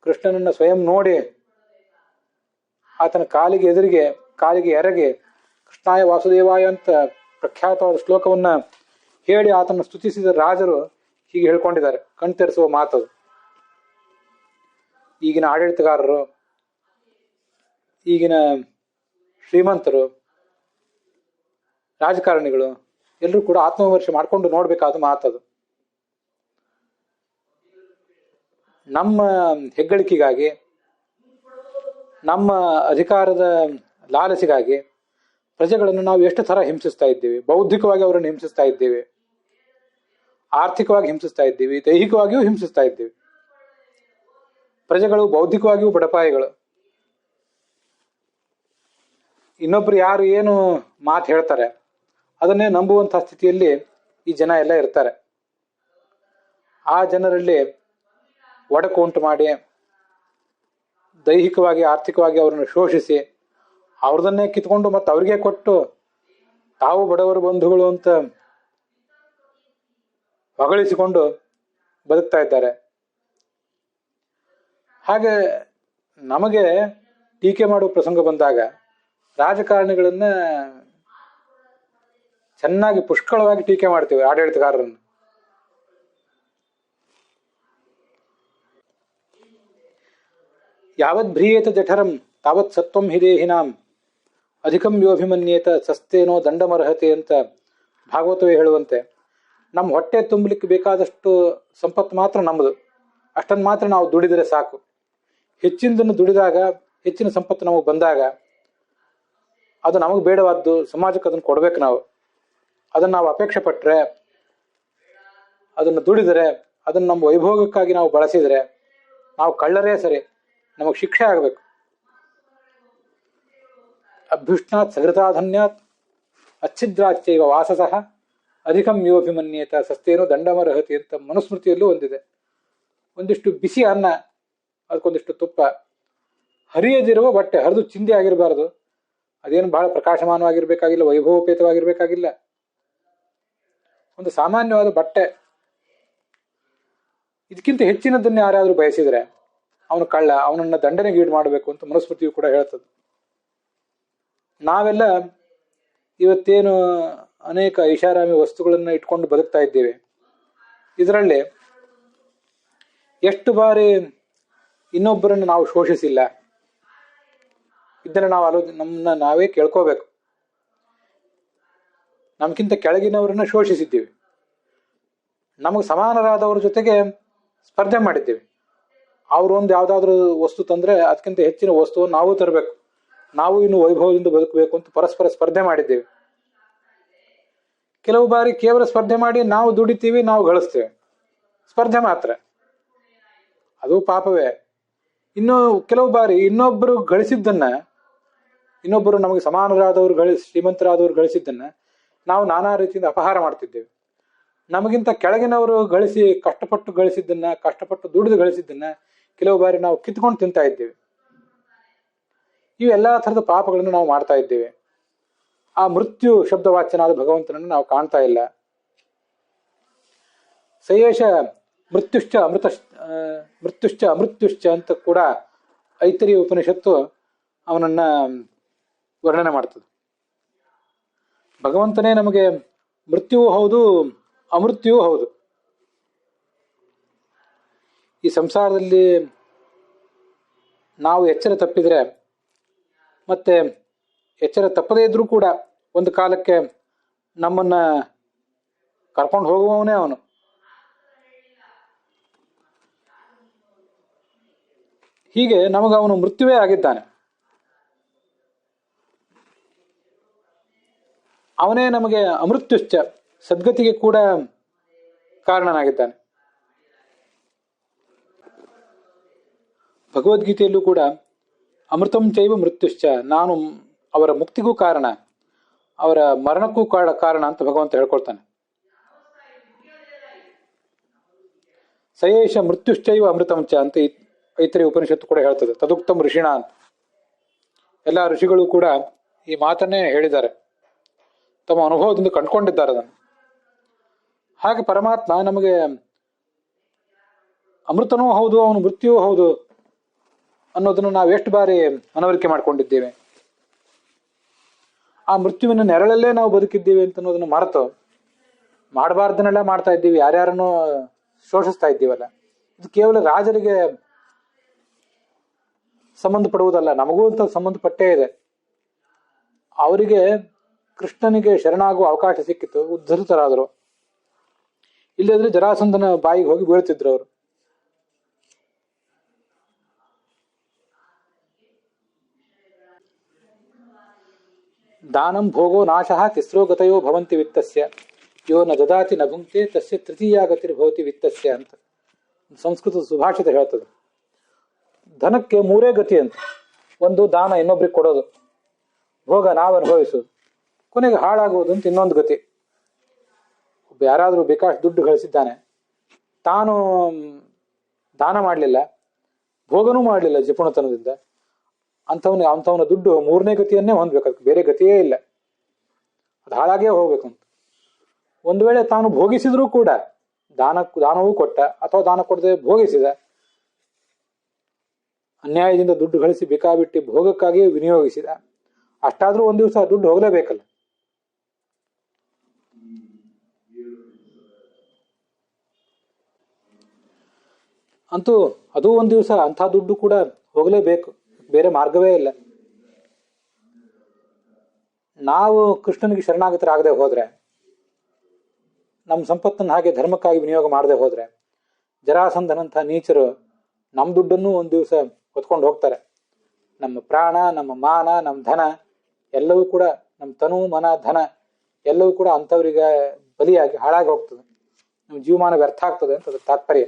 ಕೃಷ್ಣನನ್ನ ಸ್ವಯಂ ನೋಡಿ ಆತನ ಕಾಲಿಗೆ ಎರಗೆ ಕೃಷ್ಣಾಯ ವಾಸುದೇವಾಯ ಅಂತ ಪ್ರಖ್ಯಾತವಾದ ಶ್ಲೋಕವನ್ನ ಹೇಳಿ ಆತನ ಸ್ತುತಿಸಿದ ರಾಜರು ಹೀಗೆ ಹೇಳ್ಕೊಂಡಿದ್ದಾರೆ. ಕಣ್ತೆರೆಸುವ ಮಾತದು. ಈಗಿನ ಆಡಳಿತಗಾರರು, ಈಗಿನ ಶ್ರೀಮಂತರು, ರಾಜಕಾರಣಿಗಳು ಎಲ್ಲರೂ ಕೂಡ ಆತ್ಮವಿಮರ್ಶೆ ಮಾಡಿಕೊಂಡು ನೋಡ್ಬೇಕಾದ ಮಾತದು. ನಮ್ಮ ಹೆಗ್ಗಳಿಕೆಗಾಗಿ, ನಮ್ಮ ಅಧಿಕಾರದ ಲಾಲಸಿಗಾಗಿ ಪ್ರಜೆಗಳನ್ನು ನಾವು ಎಷ್ಟು ತರ ಹಿಂಸಿಸ್ತಾ ಇದ್ದೀವಿ. ಬೌದ್ಧಿಕವಾಗಿ ಅವರನ್ನು ಹಿಂಸಿಸ್ತಾ ಇದ್ದೀವಿ, ಆರ್ಥಿಕವಾಗಿ ಹಿಂಸಿಸ್ತಾ ಇದ್ದೀವಿ, ದೈಹಿಕವಾಗಿಯೂ ಹಿಂಸಿಸ್ತಾ ಇದ್ದೀವಿ. ಪ್ರಜೆಗಳು ಬೌದ್ಧಿಕವಾಗಿಯೂ ಬಡಪಾಯಿಗಳು. ಇನ್ನೊಬ್ರು ಯಾರು ಏನು ಮಾತು ಹೇಳ್ತಾರೆ ಅದನ್ನೇ ನಂಬುವಂತಹ ಸ್ಥಿತಿಯಲ್ಲಿ ಈ ಜನ ಎಲ್ಲ ಇರ್ತಾರೆ. ಆ ಜನರಲ್ಲಿ ಒಡಕು ಉಂಟು ಮಾಡಿ ದೈಹಿಕವಾಗಿ ಆರ್ಥಿಕವಾಗಿ ಅವರನ್ನು ಶೋಷಿಸಿ ಅವ್ರದನ್ನೇ ಕಿತ್ಕೊಂಡು ಮತ್ತೆ ಅವ್ರಿಗೆ ಕೊಟ್ಟು ತಾವು ಬಡವರ ಬಂಧುಗಳು ಅಂತ ಹೊಗಳಿಸಿಕೊಂಡು ಬದುಕ್ತಾ ಇದ್ದಾರೆ. ಹಾಗೆ ನಮಗೆ ಟೀಕೆ ಮಾಡುವ ಪ್ರಸಂಗ ಬಂದಾಗ ರಾಜಕಾರಣಿಗಳನ್ನ ಚೆನ್ನಾಗಿ ಪುಷ್ಕಳವಾಗಿ ಟೀಕೆ ಮಾಡ್ತೀವಿ, ಆಡಳಿತಗಾರರನ್ನು. ಯಾವತ್ ಭ್ರಿಯೇತ ಜಠರಂ ತಾವತ್ ಸತ್ವಂ ಹಿದೇಹಿನಾಂ ಅಧಿಕಂ ಯೋಭಿಮನ್ಯೇತ ಸಸ್ತೇನೋ ದಂಡಮರ್ಹತೆ ಅಂತ ಭಾಗವತವೇ ಹೇಳುವಂತೆ, ನಮ್ಮ ಹೊಟ್ಟೆ ತುಂಬಲಿಕ್ಕೆ ಬೇಕಾದಷ್ಟು ಸಂಪತ್ತು ಮಾತ್ರ ನಮ್ಮದು, ಅಷ್ಟನ್ನು ಮಾತ್ರ ನಾವು ದುಡಿದರೆ ಸಾಕು. ಹೆಚ್ಚಿನದನ್ನು ದುಡಿದಾಗ, ಹೆಚ್ಚಿನ ಸಂಪತ್ತು ನಮಗೆ ಬಂದಾಗ ಅದು ನಮಗೆ ಬೇಡವಾದ್ದು, ಸಮಾಜಕ್ಕೆ ಅದನ್ನು ಕೊಡ್ಬೇಕು. ನಾವು ಅದನ್ನು ನಾವು ಅಪೇಕ್ಷೆ ಪಟ್ಟರೆ, ಅದನ್ನು ದುಡಿದರೆ, ಅದನ್ನು ನಮ್ಮ ವೈಭೋಗಕ್ಕಾಗಿ ನಾವು ಬಳಸಿದರೆ ನಾವು ಕಳ್ಳರೇ ಸರಿ, ನಮಗೆ ಶಿಕ್ಷೆ ಆಗಬೇಕು. ಅಭ್ಯುಷ್ಣಾತ್ ಸಹೃತಾಧನ್ಯಾತ್ ಅಚ್ಛಿದ್ರಾಚ್ಯವ ವಾಸಸಃ ಅಧಿಕಂ ಯೋಭಿಮನ್ಯೇತ ಸಸ್ತೇನೋ ದಂಡಮರ್ಹತಿ ಅಂತ ಮನುಸ್ಮೃತಿಯಲ್ಲೂ ಒಂದಿದೆ. ಒಂದಿಷ್ಟು ಬಿಸಿ ಅನ್ನ, ಅದಕ್ಕೊಂದಿಷ್ಟು ತುಪ್ಪ, ಹರಿಯದಿರುವ ಬಟ್ಟೆ, ಹರಿದು ಚಿಂದಿ ಆಗಿರಬಾರ್ದು. ಅದೇನು ಬಹಳ ಪ್ರಕಾಶಮಾನವಾಗಿರ್ಬೇಕಾಗಿಲ್ಲ, ವೈಭವೋಪೇತವಾಗಿರ್ಬೇಕಾಗಿಲ್ಲ. ಒಂದು ಸಾಮಾನ್ಯವಾದ ಬಟ್ಟೆ, ಇದಕ್ಕಿಂತ ಹೆಚ್ಚಿನದನ್ನು ಯಾರಾದರೂ ಬಯಸಿದರೆ ಅವನು ಕಳ್ಳ, ಅವನನ್ನ ದಂಡನೆಗೀಡು ಮಾಡಬೇಕು ಅಂತ ಮನುಸ್ಮೃತಿಯು ಕೂಡ ಹೇಳ್ತದೆ. ನಾವೆಲ್ಲ ಇವತ್ತೇನು ಅನೇಕ ಐಷಾರಾಮಿ ವಸ್ತುಗಳನ್ನು ಇಟ್ಕೊಂಡು ಬದುಕ್ತಾ ಇದ್ದೇವೆ. ಇದರಲ್ಲಿ ಎಷ್ಟು ಬಾರಿ ಇನ್ನೊಬ್ಬರನ್ನು ನಾವು ಶೋಷಿಸಿಲ್ಲ, ಇದನ್ನು ನಾವು ನಮ್ಮನ್ನ ನಾವೇ ಕೇಳ್ಕೋಬೇಕು. ನಮ್ಗಿಂತ ಕೆಳಗಿನವರನ್ನ ಶೋಷಿಸಿದ್ದೀವಿ, ನಮಗೆ ಸಮಾನರಾದವ್ರ ಜೊತೆಗೆ ಸ್ಪರ್ಧೆ ಮಾಡಿದ್ದೀವಿ. ಅವರು ಒಂದು ಯಾವುದಾದ್ರೂ ವಸ್ತು ತಂದ್ರೆ ಅದಕ್ಕಿಂತ ಹೆಚ್ಚಿನ ವಸ್ತುವನ್ನು ನಾವು ತರಬೇಕು, ನಾವು ಇನ್ನು ವೈಭವದಿಂದ ಬದುಕಬೇಕು ಅಂತ ಪರಸ್ಪರ ಸ್ಪರ್ಧೆ ಮಾಡಿದ್ದೇವೆ. ಕೆಲವು ಬಾರಿ ಕೇವಲ ಸ್ಪರ್ಧೆ ಮಾಡಿ ನಾವು ದುಡಿತೀವಿ, ನಾವು ಗಳಿಸ್ತೇವೆ, ಸ್ಪರ್ಧೆ ಮಾತ್ರ, ಅದು ಪಾಪವೇ. ಇನ್ನು ಕೆಲವು ಬಾರಿ ಇನ್ನೊಬ್ಬರು ಗಳಿಸಿದ್ದನ್ನ, ಇನ್ನೊಬ್ಬರು ನಮಗೆ ಸಮಾನರಾದವರು ಶ್ರೀಮಂತರಾದವರು ಗಳಿಸಿದ್ದನ್ನ ನಾವು ನಾನಾ ರೀತಿಯಿಂದ ಅಪಹಾರ ಮಾಡ್ತಿದ್ದೇವೆ. ನಮಗಿಂತ ಕೆಳಗಿನವರು ಕಷ್ಟಪಟ್ಟು ಗಳಿಸಿದ್ದನ್ನ, ಕಷ್ಟಪಟ್ಟು ದುಡಿದು ಗಳಿಸಿದ್ದನ್ನ ಕೆಲವು ಬಾರಿ ನಾವು ಕಿತ್ಕೊಂಡು ತಿಂತಾ ಇದ್ದೇವೆ. ಇವೆಲ್ಲ ಥರದ ಪಾಪಗಳನ್ನು ನಾವು ಮಾಡ್ತಾ ಇದ್ದೇವೆ. ಆ ಮೃತ್ಯು ಶಬ್ದವಾಚ್ಯನಾದ ಭಗವಂತನನ್ನು ನಾವು ಕಾಣ್ತಾ ಇಲ್ಲ. ಸಯೇಷ ಮೃತ್ಯುಶ್ಚ ಅಮೃತ್ಯುಶ್ಚ ಅಂತ ಕೂಡ ಐತರಿಯ ಉಪನಿಷತ್ತು ಅವನನ್ನ ವರ್ಣನೆ ಮಾಡ್ತದೆ. ಭಗವಂತನೇ ನಮಗೆ ಮೃತ್ಯುವೂ ಹೌದು, ಅಮೃತ್ಯುವೂ ಹೌದು. ಈ ಸಂಸಾರದಲ್ಲಿ ನಾವು ಎಚ್ಚರ ತಪ್ಪಿದ್ರೆ, ಮತ್ತೆ ಎಚ್ಚರ ತಪ್ಪದೇ ಇದ್ರೂ ಕೂಡ ಒಂದು ಕಾಲಕ್ಕೆ ನಮ್ಮನ್ನ ಕರ್ಕೊಂಡು ಹೋಗುವವನೇ ಅವನು. ಹೀಗೆ ನಮಗೆ ಅವನು ಮೃತ್ಯುವೇ ಆಗಿದ್ದಾನೆ. ಅವನೇ ನಮಗೆ ಅಮೃತ್ಯುಶ್ಚ, ಸದ್ಗತಿಗೆ ಕೂಡ ಕಾರಣನಾಗಿದ್ದಾನೆ. ಭಗವದ್ಗೀತೆಯಲ್ಲೂ ಕೂಡ ಅಮೃತಂ ಚೈವ ಮೃತ್ಯುಶ್ಚ, ನಾನು ಅವರ ಮುಕ್ತಿಗೂ ಕಾರಣ, ಅವರ ಮರಣಕ್ಕೂ ಕಾರಣ ಅಂತ ಭಗವಂತ ಹೇಳ್ಕೊಳ್ತಾನೆ. ಸಯೇಷ ಮೃತ್ಯುಶ್ಚೈವ ಅಮೃತಂಚ ಅಂತ ಐತರಿ ಉಪನಿಷತ್ತು ಕೂಡ ಹೇಳ್ತದೆ. ತದುಕ್ತಂ ಋಷಿಣ ಅಂತ ಎಲ್ಲ ಋಷಿಗಳು ಕೂಡ ಈ ಮಾತನ್ನೇ ಹೇಳಿದ್ದಾರೆ, ತಮ್ಮ ಅನುಭವದಿಂದ ಕಂಡುಕೊಂಡಿದ್ದಾರೆ ಅದನ್ನು. ಹಾಗೆ ಪರಮಾತ್ಮ ನಮಗೆ ಅಮೃತನೂ ಹೌದು, ಅವನು ಮೃತ್ಯುವೂ ಹೌದು ಅನ್ನೋದನ್ನು ನಾವು ಎಷ್ಟು ಬಾರಿ ಮನವರಿಕೆ ಮಾಡ್ಕೊಂಡಿದ್ದೇವೆ. ಆ ಮೃತ್ಯುವಿನ ನೆರಳಲ್ಲೇ ನಾವು ಬದುಕಿದ್ದೀವಿ ಅಂತ ಅನ್ನೋದನ್ನು ಮರೆತು ಮಾಡಬಾರ್ದನ್ನೆಲ್ಲ ಮಾಡ್ತಾ ಇದ್ದೀವಿ, ಯಾರ್ಯಾರನ್ನೂ ಶೋಷಿಸ್ತಾ ಇದ್ದೀವಲ್ಲ. ಇದು ಕೇವಲ ರಾಜರಿಗೆ ಸಂಬಂಧಪಡುವುದಲ್ಲ, ನಮಗೂ ಅಂತ ಸಂಬಂಧಪಟ್ಟೇ ಇದೆ. ಅವರಿಗೆ ಕೃಷ್ಣನಿಗೆ ಶರಣಾಗುವ ಅವಕಾಶ ಸಿಕ್ಕಿತ್ತು, ಉದ್ಧರಿತರಾದರು. ಇಲ್ಲದ್ರೆ ಜರಾಸಂಧನ ಬಾಯಿಗೆ ಹೋಗಿ ಬೀಳ್ತಿದ್ರು ಅವರು. ದಾನಂ ಭೋಗೋ ನಾಶಃ ತಿಸ್ರೋ ಗತಯೋ ಭವಂತಿ ವಿತ್ತಸ್ಯ ಯೋ ನ ದದಾತಿ ನ ಭುಂಕ್ತೆ ತಸ್ಯ ತೃತೀಯ ಗತಿರ್ಭವತಿ ವಿತ್ತಸ್ಯ ಅಂತ ಸಂಸ್ಕೃತ ಸುಭಾಷಿತ ಹೇಳ್ತದೆ. ಧನಕ್ಕೆ ಮೂರೇ ಗತಿ ಅಂತ. ಒಂದು ದಾನ, ಇನ್ನೊಬ್ರಿಗೆ ಕೊಡೋದು. ಭೋಗ, ನಾವು ಅನುಭವಿಸೋದು. ಕೊನೆಗೆ ಹಾಳಾಗುವುದು ಅಂತ ಇನ್ನೊಂದು ಗತಿ. ಒಬ್ಬ ಯಾರಾದರೂ ಬೇಕಾಷ್ಟು ದುಡ್ಡು ಗಳಿಸಿದ್ದಾನೆ, ತಾನು ದಾನ ಮಾಡಲಿಲ್ಲ, ಭೋಗನೂ ಮಾಡಲಿಲ್ಲ ಜಿಪುಣತನದಿಂದ, ಅಂಥವನ ದುಡ್ಡು ಮೂರನೇ ಗತಿಯನ್ನೇ ಹೊಂದಬೇಕು, ಅದಕ್ಕೆ ಬೇರೆ ಗತಿಯೇ ಇಲ್ಲ. ಅದು ಹಾಳಾಗೇ ಹೋಗ್ಬೇಕು ಅಂತ. ಒಂದು ವೇಳೆ ತಾನು ಭೋಗಿಸಿದ್ರೂ ಕೂಡ ದಾನವೂ ಕೊಟ್ಟ ಅಥವಾ ದಾನ ಕೊಡದೆ ಭೋಗಿಸಿದ, ಅನ್ಯಾಯದಿಂದ ದುಡ್ಡು ಗಳಿಸಿ ಬೇಕಾಬಿಟ್ಟಿ ಭೋಗಕ್ಕಾಗಿ ವಿನಿಯೋಗಿಸಿದ, ಅಷ್ಟಾದ್ರೂ ಒಂದ್ ದಿವಸ ದುಡ್ಡು ಹೋಗಲೇಬೇಕಲ್ಲ. ಅಂತೂ ಅದು ಒಂದ್ ದಿವಸ ಅಂಥ ದುಡ್ಡು ಕೂಡ ಹೋಗಲೇಬೇಕು, ಬೇರೆ ಮಾರ್ಗವೇ ಇಲ್ಲ. ನಾವು ಕೃಷ್ಣನಿಗೆ ಶರಣಾಗತರಾಗದೆ ಹೋದ್ರೆ, ನಮ್ಮ ಸಂಪತ್ತನ್ನು ಹಾಗೆ ಧರ್ಮಕ್ಕಾಗಿ ವಿನಿಯೋಗ ಮಾಡದೆ ಹೋದ್ರೆ, ಜರಾಸಂಧನಂಥ ನೀಚರು ನಮ್ಮ ದುಡ್ಡನ್ನು ಒಂದು ದಿವಸ ಹೊತ್ಕೊಂಡು ಹೋಗ್ತಾರೆ. ನಮ್ಮ ಪ್ರಾಣ, ನಮ್ಮ ಮಾನ, ನಮ್ಮ ಧನ ಎಲ್ಲವೂ ಕೂಡ, ನಮ್ಮ ತನು ಮನ ಧನ ಎಲ್ಲವೂ ಕೂಡ ಅಂಥವರಿಗೆ ಬಲಿಯಾಗಿ ಹಾಳಾಗಿ ಹೋಗ್ತದೆ. ನಮ್ಮ ಜೀವಮಾನ ವ್ಯರ್ಥ ಆಗ್ತದೆ ಅಂತ ಅದ್ರ ತಾತ್ಪರ್ಯ.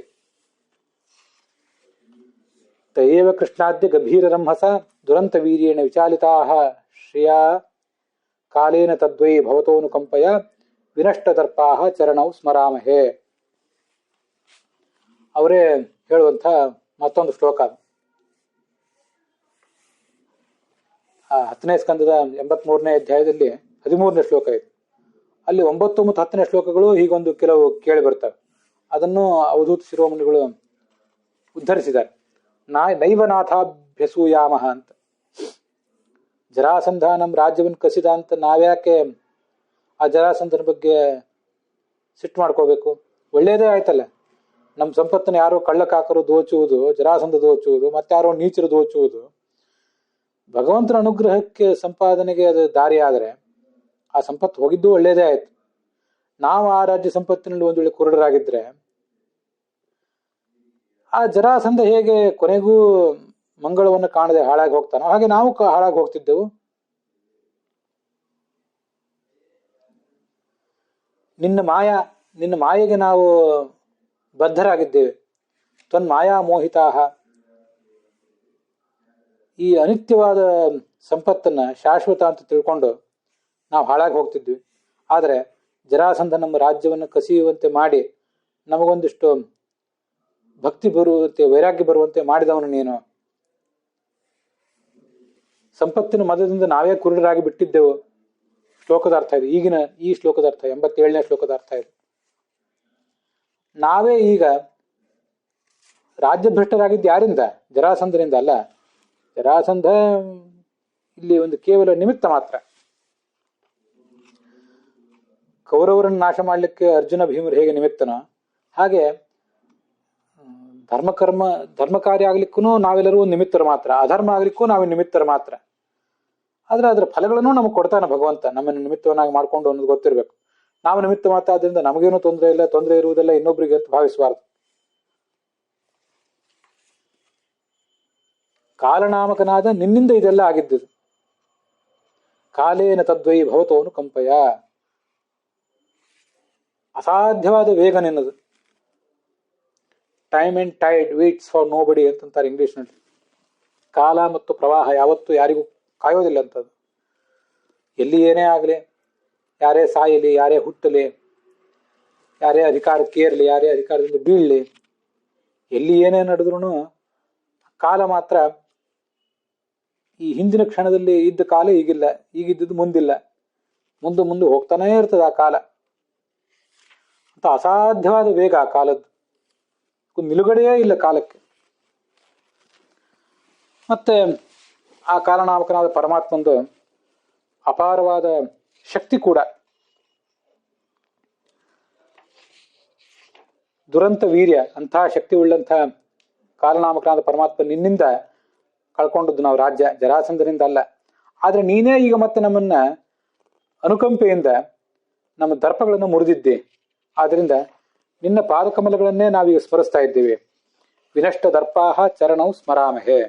ತಯೇವ ಕೃಷ್ಣಾದ್ಯ ಗಂಭೀರ ರಂಹಸ ದುರಂತ ವೀರ್ಯೇಣ ವಿಚಾಲಿತಾ ಶ್ರಿಯಾ ಕಾಲೇನ ತದ್ವೈ ಭವತೋನುಕಂಪಯ ವಿನಷ್ಟ ದರ್ಪಾಹ ಚರಣೌ ಸ್ಮರಾಮಹೇ. ಅವರೇ ಹೇಳುವಂಥ ಮತ್ತೊಂದು ಶ್ಲೋಕ. 10ನೇ ಸ್ಕಂದದ 83ನೇ ಅಧ್ಯಾಯದಲ್ಲಿ 13ನೇ ಶ್ಲೋಕ ಇದೆ. ಅಲ್ಲಿ 9 ಮತ್ತು 10ನೇ ಶ್ಲೋಕಗಳು ಹೀಗೊಂದು ಕೆಲವು ಕೇಳಿ ಬರ್ತವೆ. ಅದನ್ನು ಅವಧೂತ ಶಿರೋಮಣಿಗಳು ಉದ್ಧರಿಸಿದ್ದಾರೆ. ನೈವನಾಥಾಭ್ಯಸೂಯಾಮಹ ಅಂತ. ಜರಾಸಂಧ ನಮ್ಮ ರಾಜ್ಯವನ್ನು ಕಸಿದ ಅಂತ ನಾವ್ಯಾಕೆ ಆ ಜರಾಸಂಧನ ಬಗ್ಗೆ ಸಿಟ್ಟು ಮಾಡ್ಕೋಬೇಕು? ಒಳ್ಳೇದೇ ಆಯ್ತಲ್ಲ. ನಮ್ಮ ಸಂಪತ್ತನ್ನು ಯಾರೋ ಕಳ್ಳಕಾಕರು ದೋಚುವುದು, ಜರಾಸಂಧ ದೋಚುವುದು, ಮತ್ತಾರೋ ನೀಚರು ದೋಚುವುದು ಭಗವಂತನ ಅನುಗ್ರಹಕ್ಕೆ ಸಂಪಾದನೆಗೆ ಅದು ದಾರಿ ಆದರೆ ಆ ಸಂಪತ್ತು ಹೋಗಿದ್ದು ಒಳ್ಳೇದೇ ಆಯ್ತು. ನಾವು ಆ ರಾಜ್ಯ ಸಂಪತ್ತಿನಲ್ಲಿ ಒಂದು ವೇಳೆ ಕುರುಡರಾಗಿದ್ರೆ ಆ ಜರಾಸಂಧ ಹೇಗೆ ಕೊನೆಗೂ ಮಂಗಳವನ್ನು ಕಾಣದೆ ಹಾಳಾಗಿ ಹೋಗ್ತಾನೋ ಹಾಗೆ ನಾವು ಹಾಳಾಗಿ ಹೋಗ್ತಿದ್ದೆವು. ನಿನ್ನ ಮಾಯೆಗೆ ನಾವು ಬದ್ಧರಾಗಿದ್ದೇವೆ. ತ್ವನ್ಮಾಯಾ ಮೋಹಿತಾಹ. ಈ ಅನಿತ್ಯವಾದ ಸಂಪತ್ತನ್ನ ಶಾಶ್ವತ ಅಂತ ತಿಳ್ಕೊಂಡು ನಾವು ಹಾಳಾಗಿ ಹೋಗ್ತಿದ್ವಿ. ಆದರೆ ಜರಾಸಂಧ ನಮ್ಮ ರಾಜ್ಯವನ್ನು ಕಸಿಯುವಂತೆ ಮಾಡಿ ನಮಗೊಂದಿಷ್ಟು ಭಕ್ತಿ ಬರುವಂತೆ, ವೈರಾಗ್ಯ ಬರುವಂತೆ ಮಾಡಿದವನು ನೀನು. ಸಂಪತ್ತಿನ ಮದದಿಂದ ನಾವೇ ಕುರುಡರಾಗಿ ಬಿಟ್ಟಿದ್ದೆವು. ಶ್ಲೋಕದ ಅರ್ಥ ಇದೆ. ಈಗಿನ ಈ ಶ್ಲೋಕದ ಅರ್ಥ 87ನೇ ಶ್ಲೋಕದ ಅರ್ಥ ಇದೆ. ನಾವೇ ಈಗ ರಾಜ್ಯಭ್ರಷ್ಟರಾಗಿದ್ದು ಯಾರಿಂದ? ಜರಾಸಂಧನಿಂದ ಅಲ್ಲ. ಜರಾಸಂಧ ಇಲ್ಲಿ ಒಂದು ಕೇವಲ ನಿಮಿತ್ತ ಮಾತ್ರ. ಕೌರವರನ್ನು ನಾಶ ಮಾಡಲಿಕ್ಕೆ ಅರ್ಜುನ ಭೀಮರು ಹೇಗೆ ನಿಮಿತ್ತನೋ ಹಾಗೆ ಧರ್ಮ ಕಾರ್ಯ ಆಗ್ಲಿಕ್ಕೂ ನಾವೆಲ್ಲರೂ ನಿಮಿತ್ತರು ಮಾತ್ರ, ಅಧರ್ಮ ಆಗ್ಲಿಕ್ಕೂ ನಾವೇ ನಿಮಿತ್ತರು ಮಾತ್ರ. ಆದ್ರೆ ಅದರ ಫಲಗಳನ್ನು ನಮಗೆ ಕೊಡ್ತಾನೆ ಭಗವಂತ, ನಮ್ಮನ್ನು ನಿಮಿತ್ತವನ್ನಾಗಿ ಮಾಡ್ಕೊಂಡು ಅನ್ನೋದು ಗೊತ್ತಿರಬೇಕು. ನಾವು ನಿಮಿತ್ತ ಮಾತ್ರ, ಆದ್ರಿಂದ ನಮಗೇನು ತೊಂದರೆ ಇಲ್ಲ, ತೊಂದರೆ ಇರುವುದೆಲ್ಲ ಇನ್ನೊಬ್ರಿಗೆ ಅಂತ ಭಾವಿಸಬಾರದು. ಕಾಲನಾಮಕನಾದ ನಿನ್ನಿಂದ ಇದೆಲ್ಲ ಆಗಿದ್ದುದು. ಕಾಲೇನ ತದ್ವೈ ಭವತೋನು ಕಂಪಯ. ಅಸಾಧ್ಯವಾದ ವೇಗ ನಿನ್ನದು. Time and tide waits for nobody ಅಂತಂತಾರೆ ಇಂಗ್ಲಿಷ್ನಲ್ಲಿ. ಕಾಲ ಮತ್ತು ಪ್ರವಾಹ ಯಾವತ್ತೂ ಯಾರಿಗೂ ಕಾಯೋದಿಲ್ಲ ಅಂತದ್ದು. ಎಲ್ಲಿ ಏನೇ ಆಗಲಿ, ಯಾರೇ ಸಾಯಲಿ, ಯಾರೇ ಹುಟ್ಟಲಿ, ಯಾರೇ ಅಧಿಕಾರಕ್ಕೆ ಏರಲಿ, ಯಾರೇ ಅಧಿಕಾರದಿಂದ ಬೀಳಲಿ, ಎಲ್ಲಿ ಏನೇ ನಡೆದ್ರೂ ಕಾಲ ಮಾತ್ರ ಈ ಹಿಂದಿನ ಕ್ಷಣದಲ್ಲಿ ಇದ್ದ ಕಾಲ ಈಗಿಲ್ಲ, ಈಗಿದ್ದದ್ದು ಮುಂದಿಲ್ಲ, ಮುಂದೆ ಹೋಗ್ತಾನೇ ಇರ್ತದೆ ಆ ಕಾಲ ಅಂತ. ಅಸಾಧ್ಯವಾದ ವೇಗ ಆ ಕಾಲದ್ದು, ನಿಲುಗಡೆಯೇ ಇಲ್ಲ ಕಾಲಕ್ಕೆ. ಮತ್ತೆ ಆ ಕಾಲನಾಮಕನಾದ ಪರಮಾತ್ಮಂದು ಅಪಾರವಾದ ಶಕ್ತಿ ಕೂಡ. ದುರಂತ ವೀರ್ಯ, ಅಂತಹ ಶಕ್ತಿ ಉಳ್ಳಂಥ ಕಾಲನಾಮಕನಾದ ಪರಮಾತ್ಮ ನಿನ್ನಿಂದ ಕಳ್ಕೊಂಡದ್ದು ನಾವು ರಾಜ್ಯ, ಜರಾಸಂಧನಿಂದ ಅಲ್ಲ. ಆದ್ರೆ ನೀನೇ ಈಗ ಮತ್ತೆ ನಮ್ಮನ್ನ ಅನುಕಂಪೆಯಿಂದ ನಮ್ಮ ದರ್ಪಗಳನ್ನು ಮುರಿದಿದ್ದೆ. ಆದ್ರಿಂದ ನಿನ್ನ ಪಾದಕಮಲಗಳನ್ನೇ ನಾವೀಗ ಸ್ಮರಿಸ್ತಾ ಇದ್ದೇವೆ. ವಿನಷ್ಟ ದರ್ಪಾಹ ಚರಣೌ ಸ್ಮರಾಮಹೇ.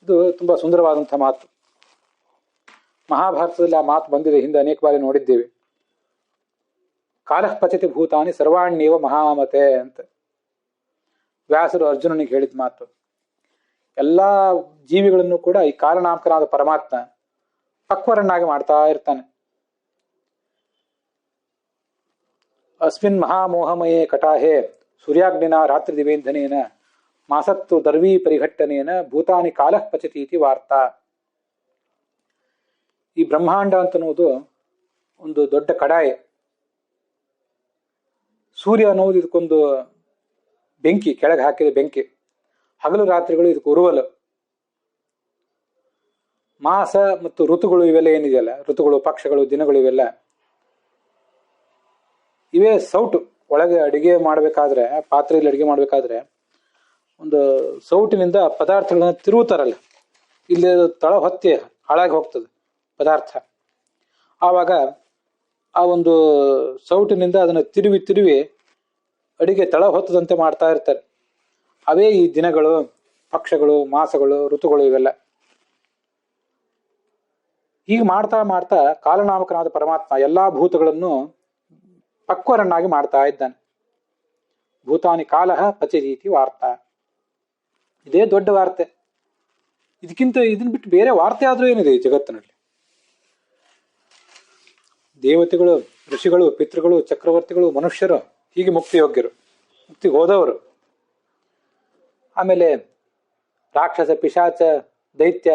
ಇದು ತುಂಬಾ ಸುಂದರವಾದಂಥ ಮಾತು. ಮಹಾಭಾರತದಲ್ಲಿ ಆ ಮಾತು ಬಂದಿದೆ, ಹಿಂದೆ ಅನೇಕ ಬಾರಿ ನೋಡಿದ್ದೇವೆ. ಕಾಲಃ ಪಚತಿ ಭೂತಾನಿ ಸರ್ವಾಣ್ಯೇವ ಮಹಾಮತೆ ಅಂತ ವ್ಯಾಸರು ಅರ್ಜುನನಿಗೆ ಹೇಳಿದ ಮಾತು. ಎಲ್ಲಾ ಜೀವಿಗಳನ್ನು ಕೂಡ ಈ ಕಾಲನಾಮಕನಾದ ಪರಮಾತ್ಮ ಪಕ್ವರನ್ನಾಗಿ ಮಾಡ್ತಾ ಇರ್ತಾನೆ. ಅಸ್ಮಿನ್ ಮಹಾಮೋಹಮಯೇ ಕಟಾಹೇ ಸೂರ್ಯಾಗ್ನಿನ ರಾತ್ರಿ ದಿವೇಂಧನೇನ ಮಾಸತ್ತು ದರ್ವೀ ಪರಿಘಟ್ಟನೇನ ಭೂತಾನಿ ಕಾಲಃ ಪಚತಿ ಇತಿ ವಾರ್ತಾ. ಈ ಬ್ರಹ್ಮಾಂಡ ಅಂತನ್ನುವುದು ಒಂದು ದೊಡ್ಡ ಕಡಾಯಿ. ಸೂರ್ಯ ಅನ್ನೋದು ಇದಕ್ಕೊಂದು ಬೆಂಕಿ, ಕೆಳಗೆ ಹಾಕಿದ ಬೆಂಕಿ. ಹಗಲು ರಾತ್ರಿಗಳು ಇದಕ್ಕೆ ಉರುವಲು. ಮಾಸ ಮತ್ತು ಋತುಗಳು ಇವೆಲ್ಲ ಏನಿದೆಯಲ್ಲ, ಋತುಗಳು, ಪಕ್ಷಗಳು, ದಿನಗಳು, ಇವೇ ಸೌಟು. ಒಳಗೆ ಅಡಿಗೆ ಮಾಡಬೇಕಾದ್ರೆ, ಪಾತ್ರೆಯಲ್ಲಿ ಅಡಿಗೆ ಮಾಡಬೇಕಾದ್ರೆ ಒಂದು ಸೌಟಿನಿಂದ ಪದಾರ್ಥಗಳನ್ನ ತಿರುವುತ್ತಾರಲ್ಲ, ಇಲ್ಲಿ ತಳ ಹೊತ್ತಿ ಹಾಳಾಗಿ ಹೋಗ್ತದೆ ಪದಾರ್ಥ. ಆವಾಗ ಆ ಒಂದು ಸೌಟಿನಿಂದ ಅದನ್ನು ತಿರುವಿ ತಿರುವಿ ಅಡಿಗೆ ತಳ ಹೊತ್ತದಂತೆ ಮಾಡ್ತಾ ಇರ್ತಾರೆ. ಅವೇ ಈ ದಿನಗಳು, ಪಕ್ಷಗಳು, ಮಾಸಗಳು, ಋತುಗಳು ಇವೆಲ್ಲ. ಹೀಗೆ ಮಾಡ್ತಾ ಮಾಡ್ತಾ ಕಾಲನಾಮಕನಾದ ಪರಮಾತ್ಮ ಎಲ್ಲಾ ಭೂತಗಳನ್ನು ಪಕ್ವರನ್ನಾಗಿ ಮಾಡ್ತಾ ಇದ್ದಾನೆ. ಭೂತಾನಿ ಕಾಲಃ ಪಚರೀತಿ ವಾರ್ತಾ. ಇದೇ ದೊಡ್ಡ ವಾರ್ತೆ. ಇದನ್ನ ಬಿಟ್ಟು ಬೇರೆ ವಾರ್ತೆ ಆದ್ರೂ ಏನಿದೆ ಈ ಜಗತ್ತಿನಲ್ಲಿ? ದೇವತೆಗಳು, ಋಷಿಗಳು, ಪಿತೃಗಳು, ಚಕ್ರವರ್ತಿಗಳು, ಮನುಷ್ಯರು ಹೀಗೆ ಮುಕ್ತಿ ಯೋಗ್ಯರು, ಮುಕ್ತಿಗೆ ಹೋದವರು. ಆಮೇಲೆ ರಾಕ್ಷಸ, ಪಿಶಾಚ, ದೈತ್ಯ,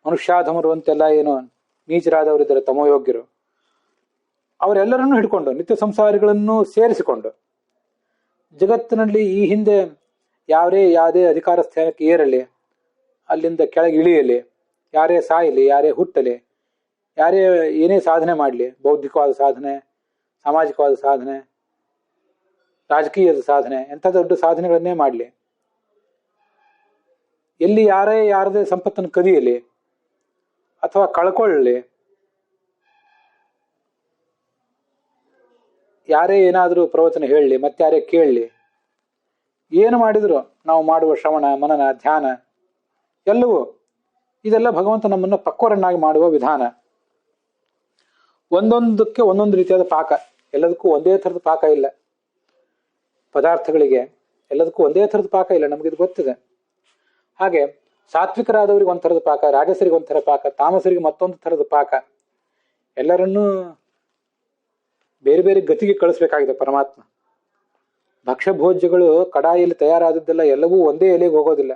ಮನುಷ್ಯಾಧಮರು ಅಂತೆಲ್ಲ ಏನು ನೀಚರಾದವರಿದ್ದಾರೆ, ತಮೋಯೋಗ್ಯರು. ಅವರೆಲ್ಲರನ್ನೂ ಹಿಡ್ಕೊಂಡು, ನಿತ್ಯ ಸಂಸಾರಿಗಳನ್ನು ಸೇರಿಸಿಕೊಂಡು ಜಗತ್ತಿನಲ್ಲಿ ಈ ಹಿಂದೆ ಯಾವುದೇ ಅಧಿಕಾರ ಸ್ಥಾನಕ್ಕೆ ಏರಲಿ, ಅಲ್ಲಿಂದ ಕೆಳಗೆ ಇಳಿಯಲಿ, ಯಾರೇ ಸಾಯಲಿ, ಯಾರೇ ಹುಟ್ಟಲಿ, ಯಾರೇ ಏನೇ ಸಾಧನೆ ಮಾಡಲಿ, ಬೌದ್ಧಿಕವಾದ ಸಾಧನೆ, ಸಾಮಾಜಿಕವಾದ ಸಾಧನೆ, ರಾಜಕೀಯದ ಸಾಧನೆ, ಎಂಥ ದೊಡ್ಡ ಸಾಧನೆಗಳನ್ನೇ ಮಾಡಲಿ, ಎಲ್ಲಿ ಯಾರದೇ ಸಂಪತ್ತನ್ನು ಕದಿಯಲಿ ಅಥವಾ ಕಳ್ಕೊಳ್ಳಲಿ, ಯಾರೇ ಏನಾದರೂ ಪ್ರವಚನ ಹೇಳಲಿ, ಮತ್ತಾರೇ ಕೇಳಲಿ, ಏನು ಮಾಡಿದ್ರು ನಾವು ಮಾಡುವ ಶ್ರವಣ, ಮನನ, ಧ್ಯಾನ ಎಲ್ಲವೂ ಇದೆಲ್ಲ ಭಗವಂತ ನಮ್ಮನ್ನು ಪಕ್ವರನ್ನಾಗಿ ಮಾಡುವ ವಿಧಾನ. ಒಂದೊಂದಕ್ಕೆ ಒಂದೊಂದು ರೀತಿಯಾದ ಪಾಕ. ಎಲ್ಲದಕ್ಕೂ ಒಂದೇ ಥರದ ಪಾಕ ಇಲ್ಲ. ಪದಾರ್ಥಗಳಿಗೆ ಎಲ್ಲದಕ್ಕೂ ಒಂದೇ ಥರದ ಪಾಕ ಇಲ್ಲ, ನಮಗಿದು ಗೊತ್ತಿದೆ. ಹಾಗೆ ಸಾತ್ವಿಕರಾದವರಿಗೆ ಒಂಥರದ ಪಾಕ, ರಾಜಸರಿಗೆ ಒಂಥರ ಪಾಕ, ತಾಮಸರಿಗೆ ಮತ್ತೊಂದು ಥರದ ಪಾಕ. ಎಲ್ಲರನ್ನೂ ಬೇರೆ ಬೇರೆ ಗತಿಗೆ ಕಳಿಸ್ಬೇಕಾಗಿದೆ ಪರಮಾತ್ಮ. ಭಕ್ಷ್ಯಭೋಜ್ಯಗಳು ಕಡಾಯಿಯಲ್ಲಿ ತಯಾರಾದದ್ದೆಲ್ಲ ಎಲ್ಲವೂ ಒಂದೇ ಎಲೆಗೆ ಹೋಗೋದಿಲ್ಲ.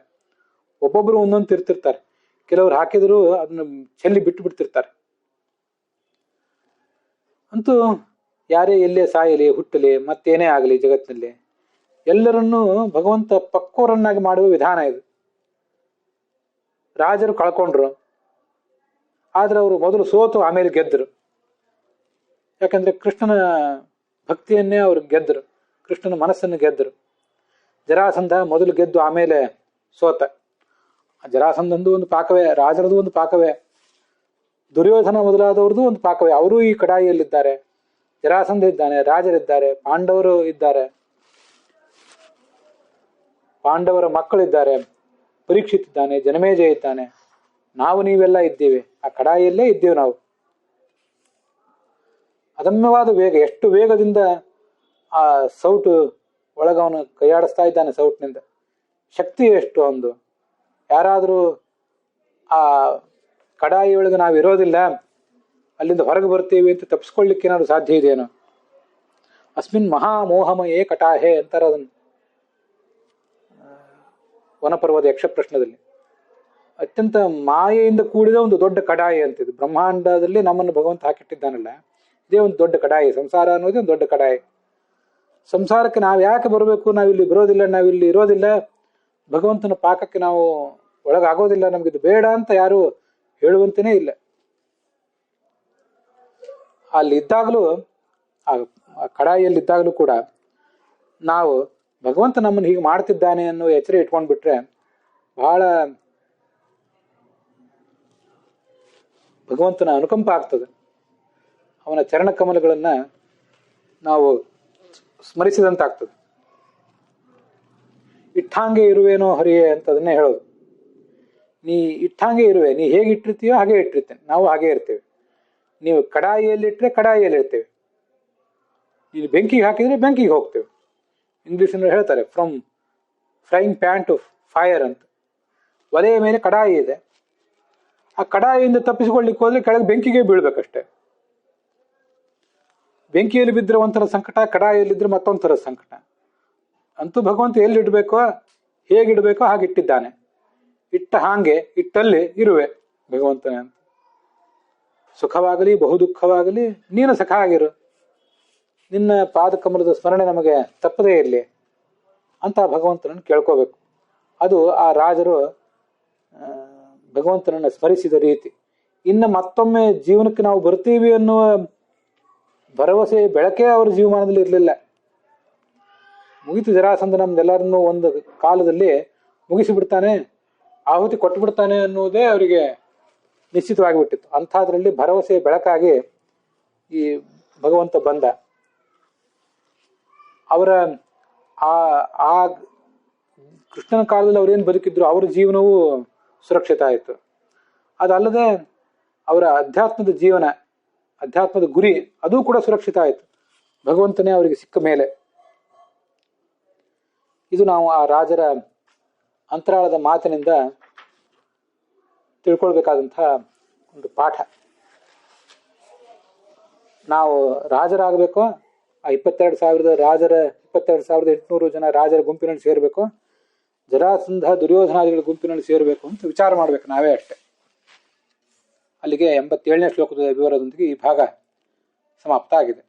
ಒಬ್ಬೊಬ್ರು ಒಂದೊಂದು ತಿರ್ತಿರ್ತಾರೆ. ಕೆಲವ್ರು ಹಾಕಿದ್ರು ಅದನ್ನ ಚೆಲ್ಲಿ ಬಿಟ್ಟು ಬಿಡ್ತಿರ್ತಾರೆ. ಅಂತೂ ಯಾರೇ ಎಲ್ಲೇ ಸಾಯಲಿ, ಹುಟ್ಟಲಿ, ಮತ್ತೇನೇ ಆಗಲಿ ಜಗತ್ತಿನಲ್ಲಿ ಎಲ್ಲರನ್ನೂ ಭಗವಂತ ಪಕ್ವರನ್ನಾಗಿ ಮಾಡುವ ವಿಧಾನ ಇದು. ರಾಜರು ಕಳ್ಕೊಂಡ್ರು, ಆದ್ರೆ ಅವರು ಮೊದಲು ಸೋತು ಆಮೇಲೆ ಗೆದ್ದರು. ಯಾಕಂದ್ರೆ ಕೃಷ್ಣನ ಭಕ್ತಿಯನ್ನೇ ಅವರು ಗೆದ್ದರು, ಕೃಷ್ಣನ ಮನಸ್ಸನ್ನು ಗೆದ್ದರು. ಜರಾಸಂಧ ಮೊದಲು ಗೆದ್ದು ಆಮೇಲೆ ಸೋತ. ಜರಾಸಂಧಂದು ಒಂದು ಪಾಕವೇ, ರಾಜರದು ಒಂದು ಪಾಕವೇ, ದುರ್ಯೋಧನ ಮೊದಲಾದವ್ರದ್ದು ಒಂದು ಪಾಕವೇ. ಅವರೂ ಈ ಕಡಾಯಿಯಲ್ಲಿದ್ದಾರೆ. ಜರಾಸಂಧ ಇದ್ದಾನೆ, ರಾಜರಿದ್ದಾರೆ, ಪಾಂಡವರು ಇದ್ದಾರೆ, ಪಾಂಡವರ ಮಕ್ಕಳಿದ್ದಾರೆ, ಪರೀಕ್ಷಿತ್ ಇದ್ದಾನೆ, ಜನಮೇಜಯ ಇದ್ದಾನೆ, ನಾವು ನೀವೆಲ್ಲ ಇದ್ದೀವಿ. ಆ ಕಡಾಯಿಯಲ್ಲೇ ಇದ್ದೀವಿ ನಾವು. ಅದಮ್ಯವಾದ ವೇಗ, ಎಷ್ಟು ವೇಗದಿಂದ ಆ ಸೌಟು ಒಳಗವನು ಕೈಯಾಡಿಸ್ತಾ ಇದ್ದಾನೆ. ಸೌಟ್ನಿಂದ ಶಕ್ತಿ ಎಷ್ಟು ಒಂದು. ಯಾರಾದರೂ ಆ ಕಡಾಯಿ ಒಳಗೆ ನಾವು ಇರೋದಿಲ್ಲ, ಅಲ್ಲಿಂದ ಹೊರಗೆ ಬರ್ತೀವಿ ಅಂತ ತಪ್ಪಿಸ್ಕೊಳ್ಳಿಕ್ಕೆ ಏನಾದ್ರು ಸಾಧ್ಯ ಇದೆಯೇನೋ? ಅಸ್ಮಿನ್ ಮಹಾಮೋಹಮಯೇ ಕಟಾಹೆ ಅಂತಾರೆ ಅದನ್ನು ವನಪರ್ವದ ಯಕ್ಷ ಪ್ರಶ್ನದಲ್ಲಿ. ಅತ್ಯಂತ ಮಾಯೆಯಿಂದ ಕೂಡಿದ ಒಂದು ದೊಡ್ಡ ಕಡಾಯಿ ಅಂತಿದ್ದು. ಬ್ರಹ್ಮಾಂಡದಲ್ಲಿ ನಮ್ಮನ್ನು ಭಗವಂತ ಹಾಕಿಟ್ಟಿದ್ದಾನಲ್ಲ, ಇದೇ ಒಂದು ದೊಡ್ಡ ಕಡಾಯಿ. ಸಂಸಾರ ಅನ್ನೋದೇ ಒಂದು ದೊಡ್ಡ ಕಡಾಯಿ. ಸಂಸಾರಕ್ಕೆ ನಾವು ಯಾಕೆ ಬರಬೇಕು? ನಾವಿಲ್ಲಿ ಬರೋದಿಲ್ಲ, ನಾವಿಲ್ಲಿ ಇರೋದಿಲ್ಲ, ಭಗವಂತನ ಪಾಕಕ್ಕೆ ನಾವು ಒಳಗಾಗೋದಿಲ್ಲ, ನಮಗಿದು ಬೇಡ ಅಂತ ಯಾರು ಹೇಳುವಂತನೇ ಇಲ್ಲ. ಅಲ್ಲಿದ್ದಾಗಲೂ, ಆ ಕಡಾಯಿಯಲ್ಲಿದ್ದಾಗಲೂ ಕೂಡ ನಾವು ಭಗವಂತ ನಮ್ಮನ್ನು ಹೀಗೆ ಮಾಡ್ತಿದ್ದಾನೆ ಅನ್ನೋ ಎಚ್ಚರ ಇಟ್ಕೊಂಡ್ಬಿಟ್ರೆ ಬಹಳ ಭಗವಂತನ ಅನುಕಂಪ ಆಗ್ತದೆ. ಅವನ ಚರಣ ಕಮಲಗಳನ್ನ ನಾವು ಸ್ಮರಿಸಿದಂತಾಗ್ತದೆ. ಇಟ್ಟಾಂಗೆ ಇರುವೇನೋ ಹರಿಯೇ ಅಂತ ಅದನ್ನೇ ಹೇಳೋದು. ನೀ ಇಟ್ಟಾಂಗೆ ಇರುವೆ, ನೀ ಹೇಗೆ ಇಟ್ಟಿರ್ತೀಯೋ ಹಾಗೆ ಇಟ್ಟಿರ್ತೇನೆ, ನಾವು ಹಾಗೆ ಇರ್ತೇವೆ. ನೀವು ಕಡಾಯಿಯಲ್ಲಿಟ್ಟರೆ ಕಡಾಯಿಯಲ್ಲಿ ಇರ್ತೇವೆ, ನೀನು ಬೆಂಕಿಗೆ ಹಾಕಿದ್ರೆ ಬೆಂಕಿಗೆ ಹೋಗ್ತೇವೆ. ಇಂಗ್ಲಿಷ್ನಲ್ಲಿ ಹೇಳ್ತಾರೆ from frying pan to fire ಅಂತ. ಒಲೆಯ ಮೇಲೆ ಕಡಾಯಿ ಇದೆ, ಆ ಕಡಾಯಿಯಿಂದ ತಪ್ಪಿಸಿಕೊಳ್ಳಿಕ್ಕೆ ಹೋದ್ರೆ ಕೆಳಗೆ ಬೆಂಕಿಗೆ ಬೀಳ್ಬೇಕಷ್ಟೆ. ಬೆಂಕಿಯಲ್ಲಿ ಬಿದ್ದರೆ ಒಂಥರ ಸಂಕಟ, ಕಡಾಯಿಯಲ್ಲಿದ್ರೆ ಮತ್ತೊಂಥರ ಸಂಕಟ. ಅಂತೂ ಭಗವಂತ ಎಲ್ಲಿಡ್ಬೇಕೋ, ಹೇಗಿಡಬೇಕೋ ಹಾಗೆ ಇಟ್ಟಿದ್ದಾನೆ. ಇಟ್ಟ ಹಾಗೆ ಇಟ್ಟಲ್ಲಿ ಇರುವೆ ಭಗವಂತನೇ ಅಂತ. ಸುಖವಾಗಲಿ ಬಹು ದುಃಖವಾಗಲಿ ನೀನು ಸಖ ಆಗಿರು, ನಿನ್ನ ಪಾದಕಮಲದ ಸ್ಮರಣೆ ನಮಗೆ ತಪ್ಪದೇ ಇರಲಿ ಅಂತ ಭಗವಂತನನ್ನು ಕೇಳ್ಕೋಬೇಕು. ಅದು ಆ ರಾಜರು ಭಗವಂತನನ್ನು ಸ್ಮರಿಸಿದ ರೀತಿ. ಇನ್ನು ಮತ್ತೊಮ್ಮೆ ಜೀವನಕ್ಕೆ ನಾವು ಬರ್ತೀವಿ ಅನ್ನುವ ಭರವಸೆ ಬೆಳಕೆ ಅವರ ಜೀವಮಾನದಲ್ಲಿ ಇರಲಿಲ್ಲ. ಮುಗಿತು, ಜರಾಸಂಧ ನಮ್ದೆಲ್ಲರನ್ನೂ ಒಂದು ಕಾಲದಲ್ಲಿ ಮುಗಿಸಿಬಿಡ್ತಾನೆ, ಆಹುತಿ ಕೊಟ್ಟು ಬಿಡ್ತಾನೆ ಅನ್ನುವುದೇ ಅವರಿಗೆ ನಿಶ್ಚಿತವಾಗಿಬಿಟ್ಟಿತ್ತು. ಅಂಥದ್ರಲ್ಲಿ ಭರವಸೆ ಬೆಳಕಾಗಿ ಈ ಭಗವಂತ ಬಂದ. ಅವರ ಆ ಕೃಷ್ಣನ ಕಾಲದಲ್ಲಿ ಅವರೇನು ಬದುಕಿದ್ರು ಅವರ ಜೀವನವೂ ಸುರಕ್ಷಿತ ಆಯಿತು. ಅದಲ್ಲದೆ ಅವರ ಅಧ್ಯಾತ್ಮದ ಜೀವನ, ಅಧ್ಯಾತ್ಮದ ಗುರಿ ಅದು ಕೂಡ ಸುರಕ್ಷಿತ ಆಯಿತು ಭಗವಂತನೇ ಅವರಿಗೆ ಸಿಕ್ಕ ಮೇಲೆ. ಇದು ನಾವು ಆ ರಾಜರ ಅಂತರಾಳದ ಮಾತಿನಿಂದ ತಿಳ್ಕೊಳ್ಬೇಕಾದಂತಹ ಒಂದು ಪಾಠ. ನಾವು ರಾಜರಾಗಬೇಕು, ಆ 22,800 ಜನ ರಾಜರ ಗುಂಪಿನಲ್ಲಿ ಸೇರಬೇಕು, ಜರಾಸಂಧ ದುರ್ಯೋಧನಾದಿಗಳ ಗುಂಪಿನಲ್ಲಿ ಸೇರಬೇಕು ಅಂತ ವಿಚಾರ ಮಾಡ್ಬೇಕು ನಾವೇ ಅಷ್ಟೆ. ಅಲ್ಲಿಗೆ 87ನೇ ಶ್ಲೋಕದ ವಿವರದೊಂದಿಗೆ ಈ ಭಾಗ ಸಮಾಪ್ತ ಆಗಿದೆ.